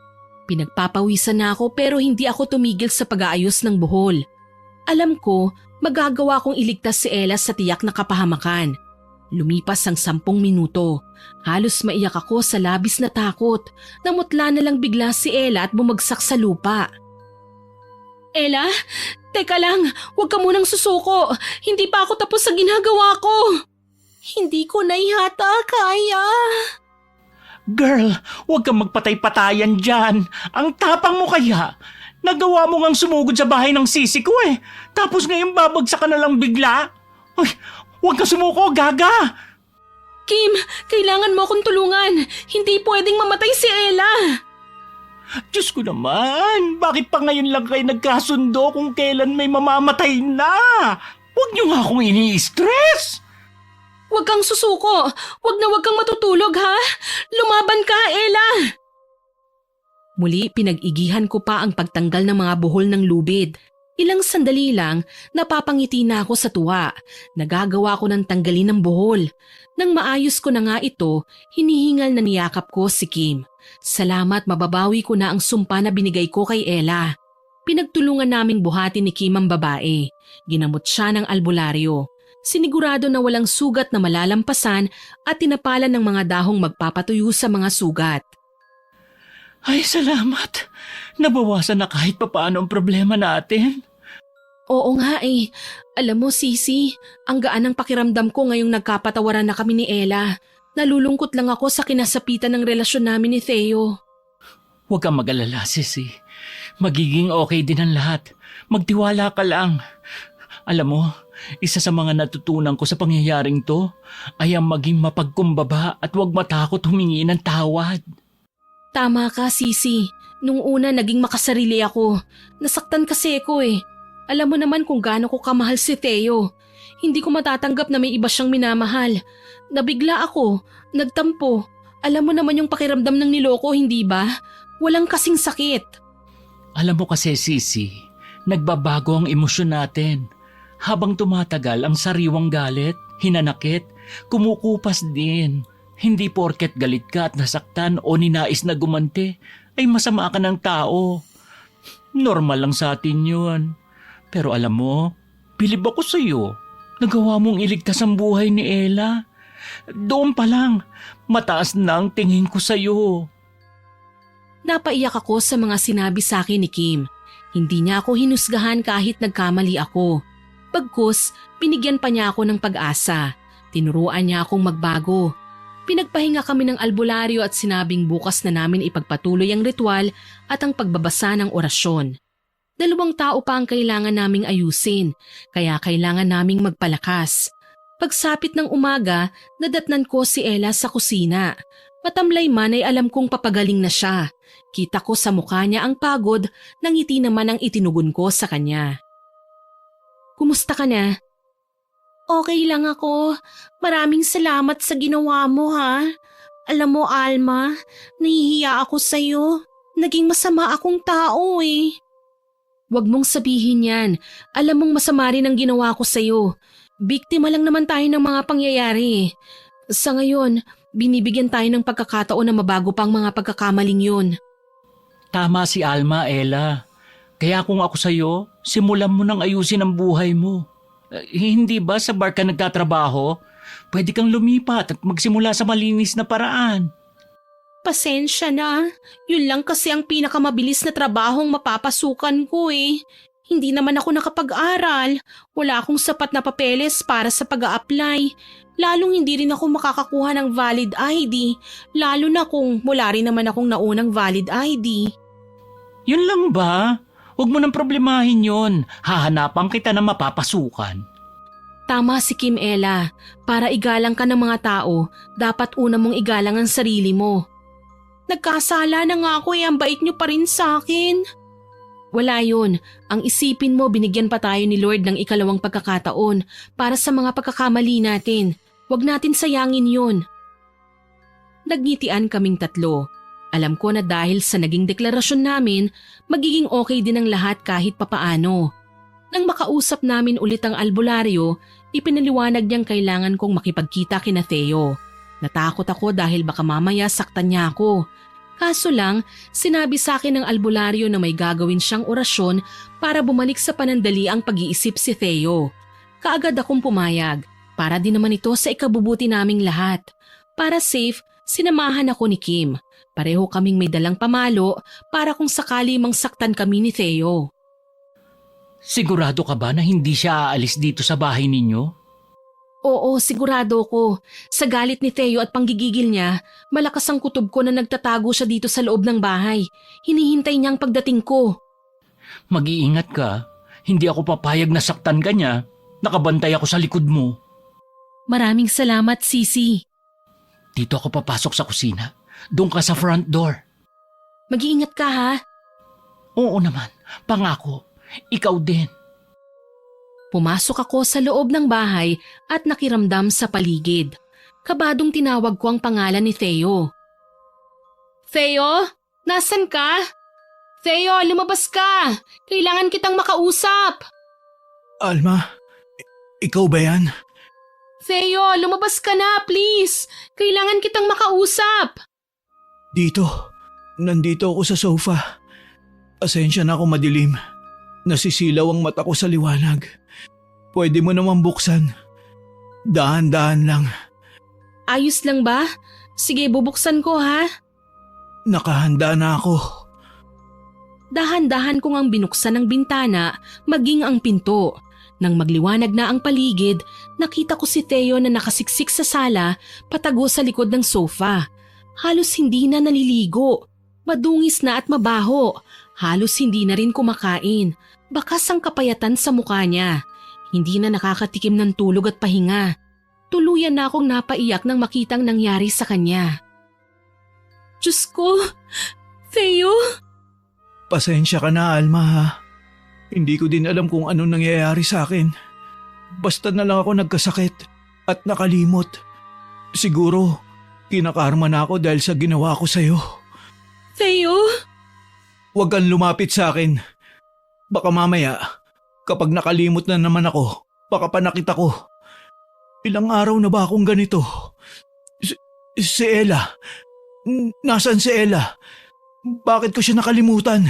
Pinagpapawisan na ako pero hindi ako tumigil sa pag-aayos ng buhol. Alam ko, magagawa kong iligtas si Ella sa tiyak na kapahamakan. Lumipas ang 10 minuto. Halos maiyak ako sa labis na takot. Namutla na lang bigla si Ella at bumagsak sa lupa. Ella, teka lang, huwag ka munang susuko. Hindi pa ako tapos sa ginagawa ko. Hindi ko na yata kaya. Girl, huwag kang magpatay-patayan dyan. Ang tapang mo kaya. Nagawa mo ngang sumugod sa bahay ng sisi ko eh. Tapos ngayon babagsak ka na lang bigla. Ay, huwag kang sumuko, gaga. Kim, kailangan mo akong tulungan. Hindi pwedeng mamatay si Ella. Diyos ko naman, bakit pa ngayon lang kayo nagkasundo kung kailan may mamamatay na? Huwag niyo nga akong ini-stress. Huwag kang susuko. Huwag kang matutulog, ha? Lumaban ka, Ella. Muli pinag-igihan ko pa ang pagtanggal ng mga buhol ng lubid. Ilang sandali lang, napapangiti na ako sa tuwa. Nagagawa ko ng tanggalin ng buhol. Nang maayos ko na nga ito, hinihingal na niyakap ko si Kim. Salamat, mababawi ko na ang sumpa na binigay ko kay Ella. Pinagtulungan naming buhati ni Kim ang babae. Ginamot siya ng albularyo. Sinigurado na walang sugat na malalampasan at tinapalan ng mga dahong magpapatuyo sa mga sugat. Ay, salamat. Nabawasan na kahit papaano ang problema natin. Oo nga eh. Alam mo, Sisi, ang gaan ng pakiramdam ko ngayong nagkapatawaran na kami ni Ella. Nalulungkot lang ako sa kinasapitan ng relasyon namin ni Theo. Huwag kang mag-alala, Sisi. Magiging okay din ang lahat. Magtiwala ka lang. Alam mo, isa sa mga natutunan ko sa pangyayaring to ay ang maging mapagkumbaba at huwag matakot humingi ng tawad. Tama ka, Sisi. Nung una naging makasarili ako. Nasaktan kasi ako eh. Alam mo naman kung gaano ko kamahal si Theo. Hindi ko matatanggap na may iba siyang minamahal. Nabigla ako, nagtampo. Alam mo naman yung pakiramdam ng niloko, hindi ba? Walang kasing sakit. Alam mo kasi, Sisi, nagbabago ang emosyon natin. Habang tumatagal ang sariwang galit, hinanakit, kumukupas din. Hindi porket galit ka at nasaktan o ninais na gumante, ay masama ka ng tao. Normal lang sa atin yun. Pero alam mo, bilib ako sa iyo. Nagawa mong iligtas ang buhay ni Ella. Doon pa lang, mataas na ang tingin ko sa iyo. Napaiyak ako sa mga sinabi sa akin ni Kim. Hindi niya ako hinusgahan kahit nagkamali ako. Bagkus, binigyan pa niya ako ng pag-asa. Tinuruan niya akong magbago. Pinagpahinga kami ng albularyo at sinabing bukas na namin ipagpatuloy ang ritual at ang pagbabasa ng orasyon. 2 tao pa ang kailangan naming ayusin, kaya kailangan naming magpalakas. Pagsapit ng umaga, nadatnan ko si Ella sa kusina. Matamlay man ay alam kong papagaling na siya. Kita ko sa mukha niya ang pagod, nang ngiti naman ang itinugon ko sa kanya. Kumusta ka na? Okay lang ako. Maraming salamat sa ginawa mo, ha? Alam mo, Alma, nahihiya ako sa'yo. Naging masama akong tao eh. Huwag mong sabihin yan. Alam mong masama rin ang ginawa ko sa'yo. Biktima lang naman tayo ng mga pangyayari. Sa ngayon, binibigyan tayo ng pagkakataon na mabago pang mga pagkakamaling yun. Tama si Alma, Ella. Kaya kung ako sa'yo, simulan mo nang ayusin ang buhay mo. Hindi ba sa bar ka nagtatrabaho? Pwede kang lumipat at magsimula sa malinis na paraan. Pasensya na. Yun lang kasi ang pinakamabilis na trabahong mapapasukan ko eh. Hindi naman ako nakapag-aral. Wala akong sapat na papeles para sa pag-a-apply. Lalong hindi rin ako makakakuha ng valid ID. Lalo na kung wala rin naman akong naunang valid ID. Yun lang ba? Huwag mo nang problemahin yon. Hahanapan kita na mapapasukan. Tama si Kim Ella. Para igalang ka ng mga tao, dapat una mong igalang ang sarili mo. Nagkasala na nga ako eh, ang bait niyo pa rin sa akin. Wala yun. Ang isipin mo, binigyan pa tayo ni Lord ng ikalawang pagkakataon para sa mga pagkakamali natin. Huwag natin sayangin yun. Nagngitian kaming tatlo. Alam ko na dahil sa naging deklarasyon namin, magiging okay din ang lahat kahit papaano. Nang makausap namin ulit ang albularyo, ipinaliwanag niyang kailangan kong makipagkita kina Theo. Natakot ako dahil baka mamaya saktan niya ako. Kaso lang, sinabi sa akin ng albularyo na may gagawin siyang orasyon para bumalik sa panandali ang pag-iisip si Theo. Kaagad akong pumayag, para din naman ito sa ikabubuti naming lahat. Para safe, sinamahan ako ni Kim. Pareho kaming may dalang pamalo para kung sakali mang saktan kami ni Theo. Sigurado ka ba na hindi siya aalis dito sa bahay ninyo? Oo, sigurado ko. Sa galit ni Theo at panggigigil niya, malakas ang kutob ko na nagtatago siya dito sa loob ng bahay. Hinihintay niya ang pagdating ko. Mag-iingat ka. Hindi ako papayag na saktan ka niya. Nakabantay ako sa likod mo. Maraming salamat, Sisi. Dito ako papasok sa kusina. Doon ka sa front door. Mag-iingat ka ha. Oo naman, pangako. Ikaw din. Pumasok ako sa loob ng bahay at nakiramdam sa paligid. Kabadong tinawag ko ang pangalan ni Theo. Theo? Nasaan ka? Theo, lumabas ka! Kailangan kitang makausap! Alma, ikaw ba yan? Theo, lumabas ka na, please! Kailangan kitang makausap! Dito. Nandito ako sa sofa. Asensya na ako madilim. Nasisilaw ang mata ko sa liwanag. Pwede mo naman buksan. Dahan-dahan lang. Ayos lang ba? Sige, bubuksan ko ha. Nakahanda na ako. Dahan-dahan kong ang binuksan ng bintana, maging ang pinto. Nang magliwanag na ang paligid, nakita ko si Theo na nakasiksik sa sala, patago sa likod ng sofa. Halos hindi na naliligo. Madungis na at mabaho. Halos hindi na rin kumakain. Bakas ang kapayatan sa mukha niya. Hindi na nakakatikim ng tulog at pahinga. Tuluyan na akong napaiyak nang makitang nangyari sa kanya. Diyos ko! Theo! Pasensya ka na, Alma ha. Hindi ko din alam kung anong nangyayari sa akin. Basta na lang ako nagkasakit at nakalimot. Siguro, kinakarma na ako dahil sa ginawa ko sa'yo. Theo! Huwag kang lumapit sa akin. Baka mamaya, kapag nakalimot na naman ako, baka panakit ako. Ilang araw na ba akong ganito? Si Ella. Nasaan si Ella? Bakit ko siya nakalimutan?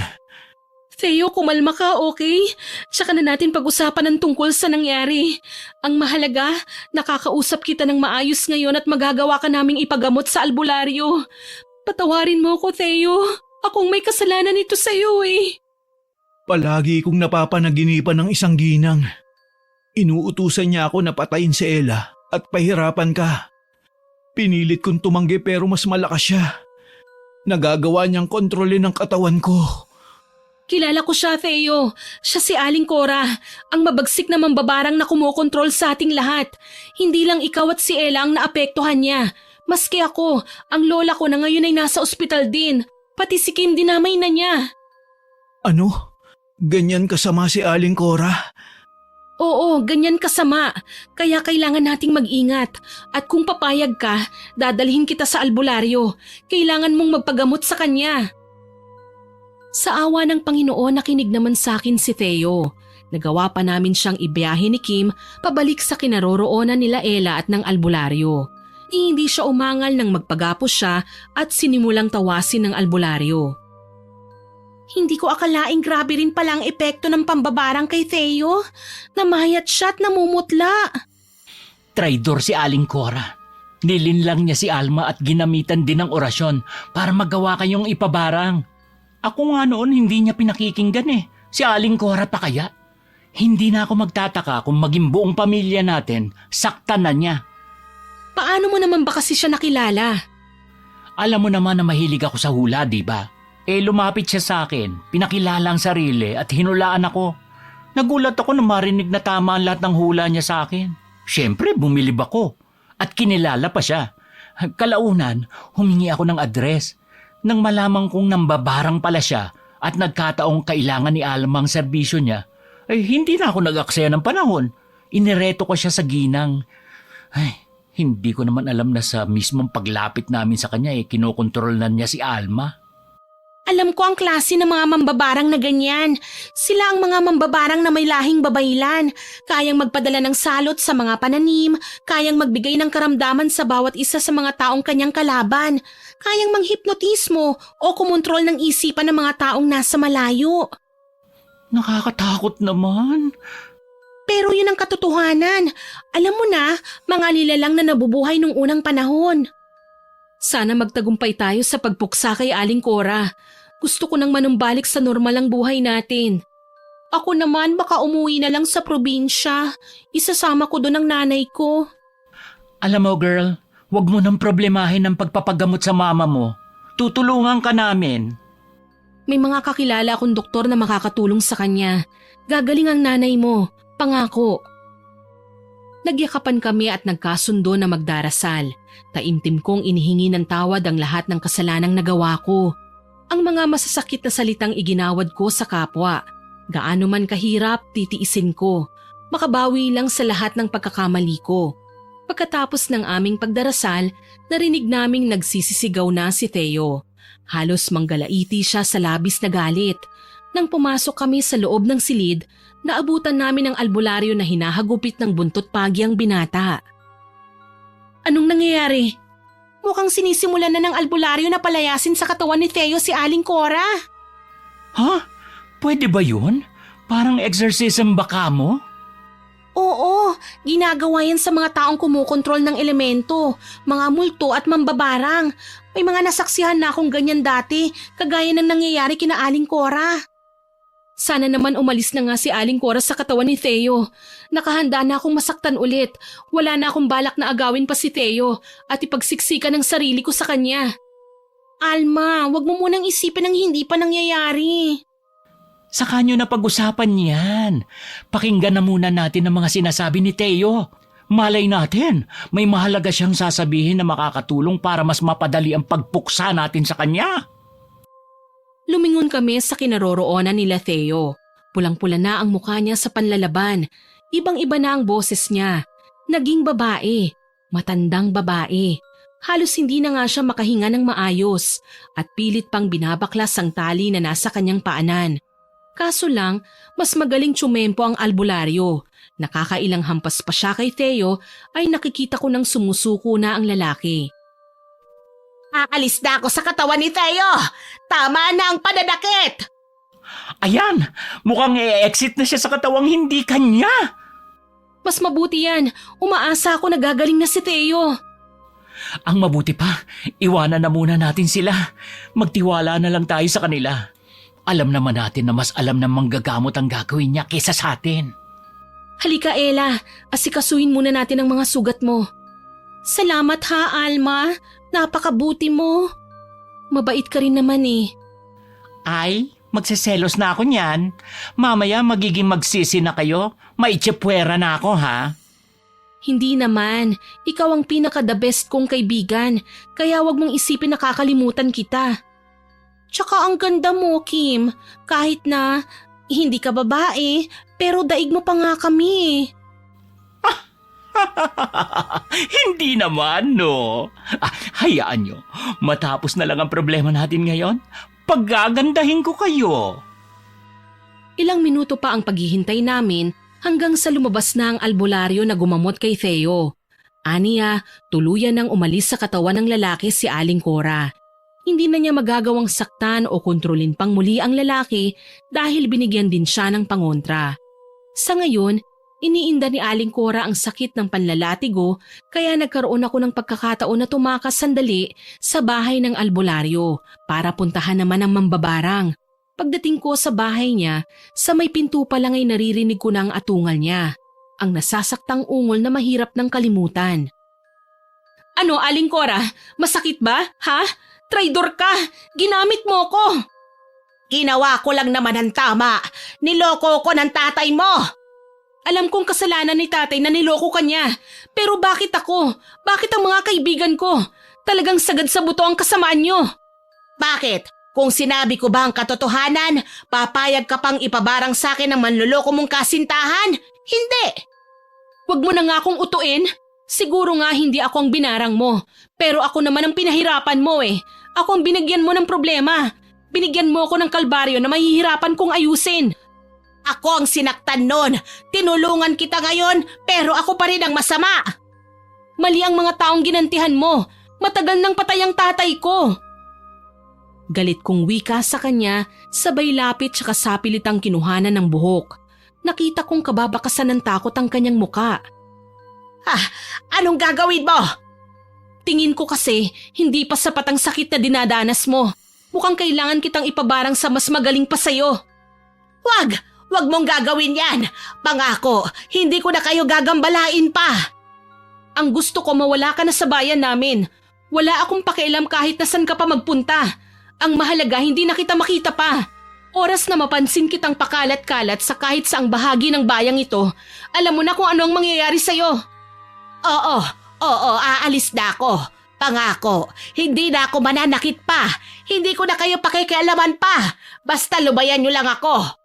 Theo, kumalma ka, okay? Tsaka na natin pag-usapan ng tungkol sa nangyari. Ang mahalaga, nakakausap kita ng maayos ngayon at magagawa ka naming ipagamot sa albularyo. Patawarin mo ko, Theo. Akong may kasalanan ito sa'yo eh. Palagi kong napapanaginipan ng isang ginang. Inuutusan niya ako na patayin si Ella at pahirapan ka. Pinilit kong tumanggi pero mas malakas siya. Nagagawa niyang kontrolin ang katawan ko. Kilala ko siya, Theo. Siya si Aling Cora, ang mabagsik na mambabarang na kumokontrol sa ating lahat. Hindi lang ikaw at si Ella ang naapektuhan niya. Maski ako, ang lola ko na ngayon ay nasa ospital din. Pati si Kim dinamay na niya. Ano? Ganyan kasama si Aling Cora? Oo, ganyan kasama. Kaya kailangan nating mag-ingat. At kung papayag ka, dadalhin kita sa albularyo. Kailangan mong magpagamot sa kanya. Sa awa ng Panginoon, nakinig naman sa akin si Theo. Nagawa pa namin siyang ibiyahe ni Kim pabalik sa kinaroroonan nila Ella at ng albularyo. Hindi siya umangal nang magpagapos siya at sinimulang tawasin ng albularyo. Hindi ko akalaing grabe rin pala ang epekto ng pambabarang kay Theo. Namayat siya at namumutla. Traidor si Aling Cora. Nilinlang niya si Alma at ginamitan din ng orasyon para magawa kayong ipabarang. Ako nga noon hindi niya pinakikinggan eh. Si Aling Cora pa kaya? Hindi na ako magtataka kung maging buong pamilya natin, saktan na niya. Paano mo naman ba kasi siya nakilala? Alam mo naman na mahilig ako sa hula, di ba? Lumapit siya sa akin, pinakilala ang sarili at hinulaan ako. Nagulat ako nang marinig na tama ang lahat ng hula niya sa akin. Siyempre, bumilib ako at kinilala pa siya. Kalaunan, humingi ako ng address. Nang malamang kong nambabarang pala siya at nagkataong kailangan ni Alma ang serbisyo niya, hindi na ako nag-aksaya ng panahon. Inireto ko siya sa ginang. Hindi ko naman alam na sa mismong paglapit namin sa kanya kinokontrol na niya si Alma. Alam ko ang klase ng mga mambabarang na ganyan. Sila ang mga mambabarang na may lahing babaylan. Kayang magpadala ng salot sa mga pananim, kayang magbigay ng karamdaman sa bawat isa sa mga taong kanyang kalaban, kayang manghipnotismo o kumontrol ng isipan ng mga taong nasa malayo. Nakakatakot naman. Pero yun ang katotohanan. Alam mo na, mga nilalang na nabubuhay nung unang panahon. Sana magtagumpay tayo sa pagpuksa kay Aling Cora. Gusto ko nang manumbalik sa normal ang buhay natin. Ako naman baka umuwi na lang sa probinsya. Isasama ko doon ang nanay ko. Alam mo girl, huwag mo nang problemahin ang pagpapagamot sa mama mo. Tutulungan ka namin. May mga kakilala akong doktor na makakatulong sa kanya. Gagaling ang nanay mo, pangako. Nagyakapan kami at nagkasundo na magdarasal. Taimtim kong inihingi ng tawad ang lahat ng kasalanang nagawa ko. Ang mga masasakit na salitang iginawad ko sa kapwa. Gaano man kahirap, titiisin ko. Makabawi lang sa lahat ng pagkakamali ko. Pagkatapos ng aming pagdarasal, narinig naming nagsisisigaw na si Theo. Halos manggalaiti siya sa labis na galit. Nang pumasok kami sa loob ng silid, naabutan namin ang albularyo na hinahagupit ng buntot pagi ang binata. Anong nangyayari? Mukhang sinisimulan na ng albularyo na palayasin sa katawan ni Theo si Aling Cora. Ha? Pwede ba yun? Parang exorcism baka mo? Oo, ginagawa yan sa mga taong kumukontrol ng elemento, mga multo at mambabarang. May mga nasaksihan na akong ganyan dati, kagaya ng nangyayari kina Aling Cora. Sana naman umalis na nga si Aling Cora sa katawan ni Theo. Nakahanda na akong masaktan ulit. Wala na akong balak na agawin pa si Theo at ipagsiksikan ng sarili ko sa kanya. Alma, wag mo munang isipin ang hindi pa nangyayari. Saka nyo na pag-usapan yan. Pakinggan na muna natin ang mga sinasabi ni Theo. Malay natin, may mahalaga siyang sasabihin na makakatulong para mas mapadali ang pagpuksa natin sa kanya. Lumingon kami sa kinaroroonan nila Theo. Pulang-pula na ang mukha niya sa panlalaban. Ibang-iba na ang boses niya. Naging babae. Matandang babae. Halos hindi na nga siya makahinga ng maayos at pilit pang binabaklas ang tali na nasa kanyang paanan. Kaso lang, mas magaling tsumempo ang albularyo. Nakakailang hampas pa siya kay Theo ay nakikita ko nang sumusuko na ang lalaki. Aalis na ako sa katawan ni Theo! Tama na ang padadakit! Ayan, mukhang exit na siya sa katawang hindi kanya. Mas mabuti yan. Umaasa ako na gagaling na si Theo. Ang mabuti pa, iwanan na muna natin sila. Magtiwala na lang tayo sa kanila. Alam naman natin na mas alam ng manggagamot ang gagawin niya kaysa sa atin. Halika Ella, asikasuhin muna natin ang mga sugat mo. Salamat ha, Alma. Napakabuti mo. Mabait ka rin naman eh. Ay, magseselos na ako niyan. Mamaya magiging magsisi na kayo. Maitsepwera na ako ha. Hindi naman. Ikaw ang pinaka-the best kong kaibigan. Kaya wag mong isipin na kakalimutan kita. Tsaka ang ganda mo, Kim. Kahit na hindi ka babae, pero daig mo pa nga kami. Hindi naman, no? Hayaan nyo. Matapos na lang ang problema natin ngayon, paggagandahin ko kayo. Ilang minuto pa ang paghihintay namin hanggang sa lumabas na ang albularyo na gumamot kay Theo. Aniya, tuluyan nang umalis sa katawan ng lalaki si Aling Cora. Hindi na niya magagawang saktan o kontrolin pang muli ang lalaki dahil binigyan din siya ng pangontra. Sa ngayon, iniinda ni Aling Cora ang sakit ng panlalatigo kaya nagkaroon ako ng pagkakataon na tumakas sandali sa bahay ng albularyo para puntahan naman ang mambabarang. Pagdating ko sa bahay niya, sa may pinto pa lang ay naririnig ko na ang atungal niya. Ang nasasaktang ungol na mahirap ng kalimutan. Ano, Aling Cora? Masakit ba? Ha? Traidor ka! Ginamit mo ko! Ginawa ko lang naman ang tama. Niloko ko ng tatay mo. Alam kong kasalanan ni tatay na niloko ka niya. Pero bakit ako? Bakit ang mga kaibigan ko? Talagang sagad sa buto ang kasamaan niyo. Bakit? Kung sinabi ko ba ang katotohanan, papayag ka pang ipabarang sa akin ang manloloko mong kasintahan? Hindi! Huwag mo na nga akong utuin. Siguro nga hindi ako ang binarang mo. Pero ako naman ang pinahirapan mo eh. Ako ang binigyan mo ng problema. Binigyan mo ako ng kalbaryo na mahihirapan kong ayusin. Ako ang sinaktan nun. Tinulungan kita ngayon, pero ako pa rin ang masama. Mali ang mga taong ginantihan mo. Matagal nang patay ang tatay ko. Galit kong wika sa kanya, sabay lapit tsaka sapilitang kinuhanan ng buhok. Nakita kong kababakasan ng takot ang kanyang muka. Anong gagawin mo? Tingin ko kasi hindi pa sapat ang sakit na dinadanas mo. Mukhang kailangan kitang ipabarang sa mas magaling pa sa'yo. Wag mong gagawin yan. Pangako, hindi ko na kayo gagambalain pa. Ang gusto ko mawala ka na sa bayan namin. Wala akong pakialam kahit nasan ka pa magpunta. Ang mahalaga hindi na kita makita pa. Oras na mapansin kitang pakalat-kalat sa kahit saang bahagi ng bayang ito, alam mo na kung ano ang mangyayari sa'yo. Oo, aalis na ako. Pangako, hindi na ako mananakit pa. Hindi ko na kayo pakikialaman pa. Basta lubayan niyo lang ako.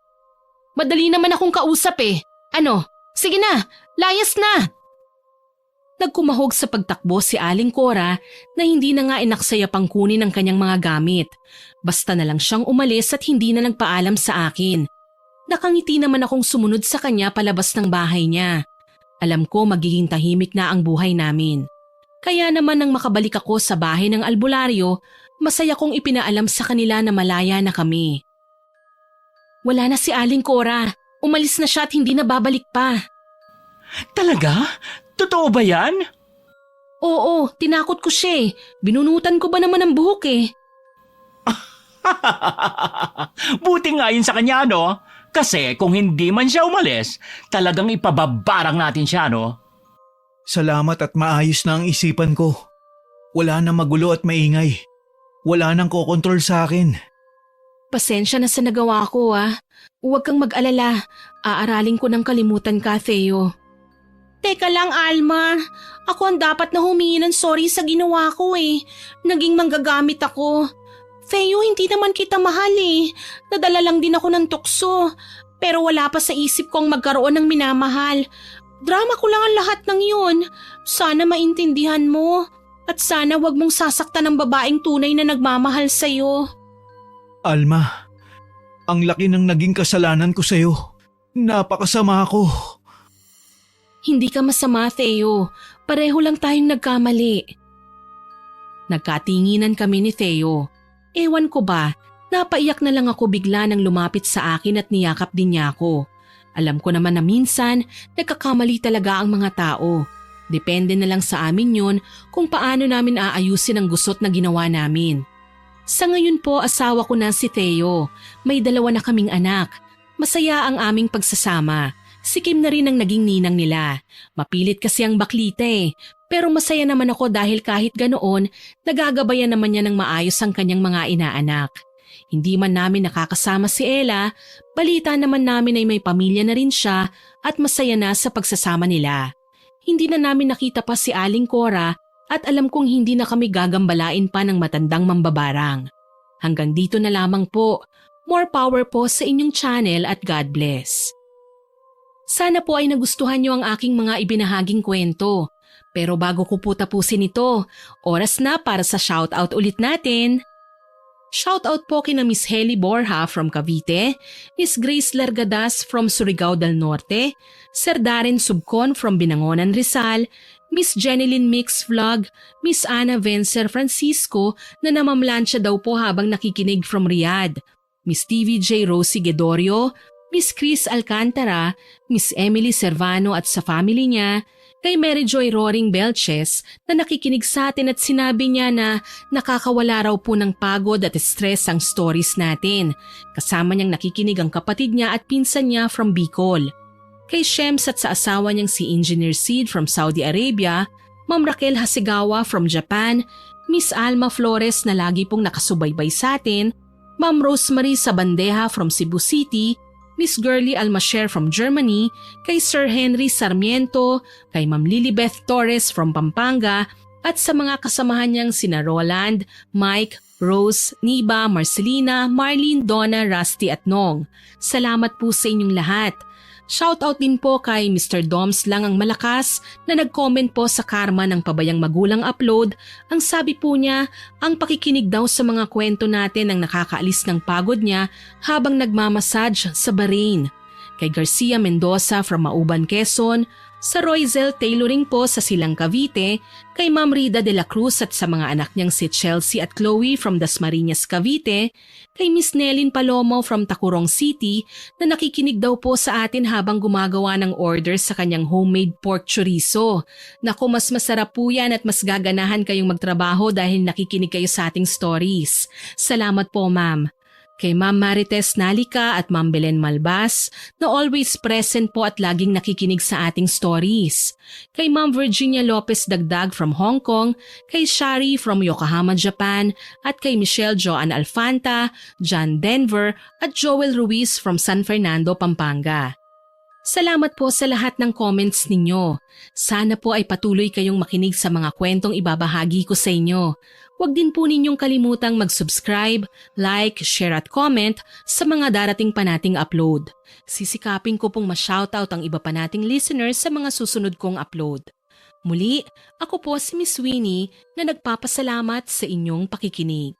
Madali naman akong kausap eh. Ano? Sige na, layas na. Nagkumahog sa pagtakbo si Aling Cora na hindi na nga inaksaya pang kunin ang kanyang mga gamit. Basta na lang siyang umalis at hindi na nagpaalam sa akin. Nakangiti naman akong sumunod sa kanya palabas ng bahay niya. Alam ko magiging tahimik na ang buhay namin. Kaya naman nang makabalik ako sa bahay ng albularyo, masaya kong ipinaalam sa kanila na malaya na kami. Wala na si Aling Cora. Umalis na siya at hindi na babalik pa. Talaga? Totoo ba yan? Oo, tinakot ko siya eh. Binunutan ko ba naman ang buhok eh. Buti nga yun sa kanya, no? Kasi kung hindi man siya umalis, talagang ipababarang natin siya, no? Salamat at maayos na ang isipan ko. Wala nang magulo at maingay. Wala nang kokontrol sa akin. Pasensya na sa nagawa ko ah. Huwag kang mag-alala. Aaralin ko ng kalimutan ka, Theo. Teka lang, Alma. Ako ang dapat na humingi ng sorry sa ginawa ko eh. Naging manggagamit ako. Theo, hindi naman kita mahal eh. Nadala lang din ako ng tukso. Pero wala pa sa isip kong magkaroon ng minamahal. Drama ko lang ang lahat ng yun. Sana maintindihan mo. At sana wag mong sasaktan ng babaeng tunay na nagmamahal sa'yo. Alma, ang laki ng naging kasalanan ko sa'yo. Napakasama ko. Hindi ka masama, Theo. Pareho lang tayong nagkamali. Nagkatinginan kami ni Theo. Ewan ko ba, napaiyak na lang ako bigla nang lumapit sa akin at niyakap din niya ako. Alam ko naman na minsan, nagkakamali talaga ang mga tao. Depende na lang sa amin yun kung paano namin aayusin ang gusot na ginawa namin. Sa ngayon po, asawa ko na si Theo. May 2 na kaming anak. Masaya ang aming pagsasama. Si Kim na rin ang naging ninang nila. Mapilit kasi ang baklita eh. Pero masaya naman ako dahil kahit ganoon, nagagabayan naman niya ng maayos ang kanyang mga inaanak. Hindi man namin nakakasama si Ella, balita naman namin ay may pamilya na rin siya at masaya na sa pagsasama nila. Hindi na namin nakita pa si Aling Cora at alam kong hindi na kami gagambalain pa ng matandang mambabarang. Hanggang dito na lamang po. More power po sa inyong channel at God bless. Sana po ay nagustuhan niyo ang aking mga ibinahaging kwento. Pero bago ko po tapusin ito, oras na para sa shoutout ulit natin. Shoutout po kina Miss Heli Borja from Cavite, Miss Grace Largadas from Surigao del Norte, Sir Darren Subcon from Binangonan, Rizal, Miss Jeneline Mix Vlog, Miss Ana Vencer Francisco na namamlansya daw po habang nakikinig from Riyadh, Miss TVJ Rosie Gedorio, Miss Chris Alcantara, Miss Emily Servano at sa family niya, kay Mary Joy Roaring Belches na nakikinig sa atin at sinabi niya na nakakawala raw po ng pagod at stress ang stories natin. Kasama niyang nakikinig ang kapatid niya at pinsan niya from Bicol. Kay Shems at sa asawa niyang si Engineer Sid from Saudi Arabia, Ma'am Raquel Hasegawa from Japan, Miss Alma Flores na lagi pong nakasubaybay sa atin, Ma'am Rosemary Sabandeja from Cebu City, Miss Girlie Almasher from Germany, kay Sir Henry Sarmiento, kay Ma'am Lilibeth Torres from Pampanga, at sa mga kasamahan niyang sina Roland, Mike, Rose, Niba, Marcelina, Marlene, Donna, Rusty at Nong. Salamat po sa inyong lahat. Shoutout din po kay Mr. Doms lang ang malakas na nag-comment po sa Karma ng Pabayang Magulang upload. Ang sabi po niya, ang pakikinig daw sa mga kwento natin ang nakakaalis ng pagod niya habang nagmamassage sa Bahrain. Kay Garcia Mendoza from Mauban, Quezon, sa Royzel Tailoring po sa Silang Cavite, kay Ma'am Rida de la Cruz at sa mga anak niyang si Chelsea at Chloe from Dasmariñas, Cavite, kay Miss Nelin Palomo from Tacurong City na nakikinig daw po sa atin habang gumagawa ng order sa kanyang homemade pork chorizo. Naku, mas masarap po yan at mas gaganahan kayong magtrabaho dahil nakikinig kayo sa ating stories. Salamat po, ma'am. Kay Ma'am Marites Nalika at Ma'am Belen Malbas na always present po at laging nakikinig sa ating stories. Kay Ma'am Virginia Lopez Dagdag from Hong Kong, kay Shari from Yokohama, Japan, at kay Michelle Joan Alfanta, John Denver at Joel Ruiz from San Fernando, Pampanga. Salamat po sa lahat ng comments ninyo. Sana po ay patuloy kayong makinig sa mga kwentong ibabahagi ko sa inyo. Huwag din po ninyong kalimutang mag-subscribe, like, share at comment sa mga darating pa nating upload. Sisikapin ko pong ma-shoutout ang iba pa nating listeners sa mga susunod kong upload. Muli, ako po si Miss Winnie na nagpapasalamat sa inyong pakikinig.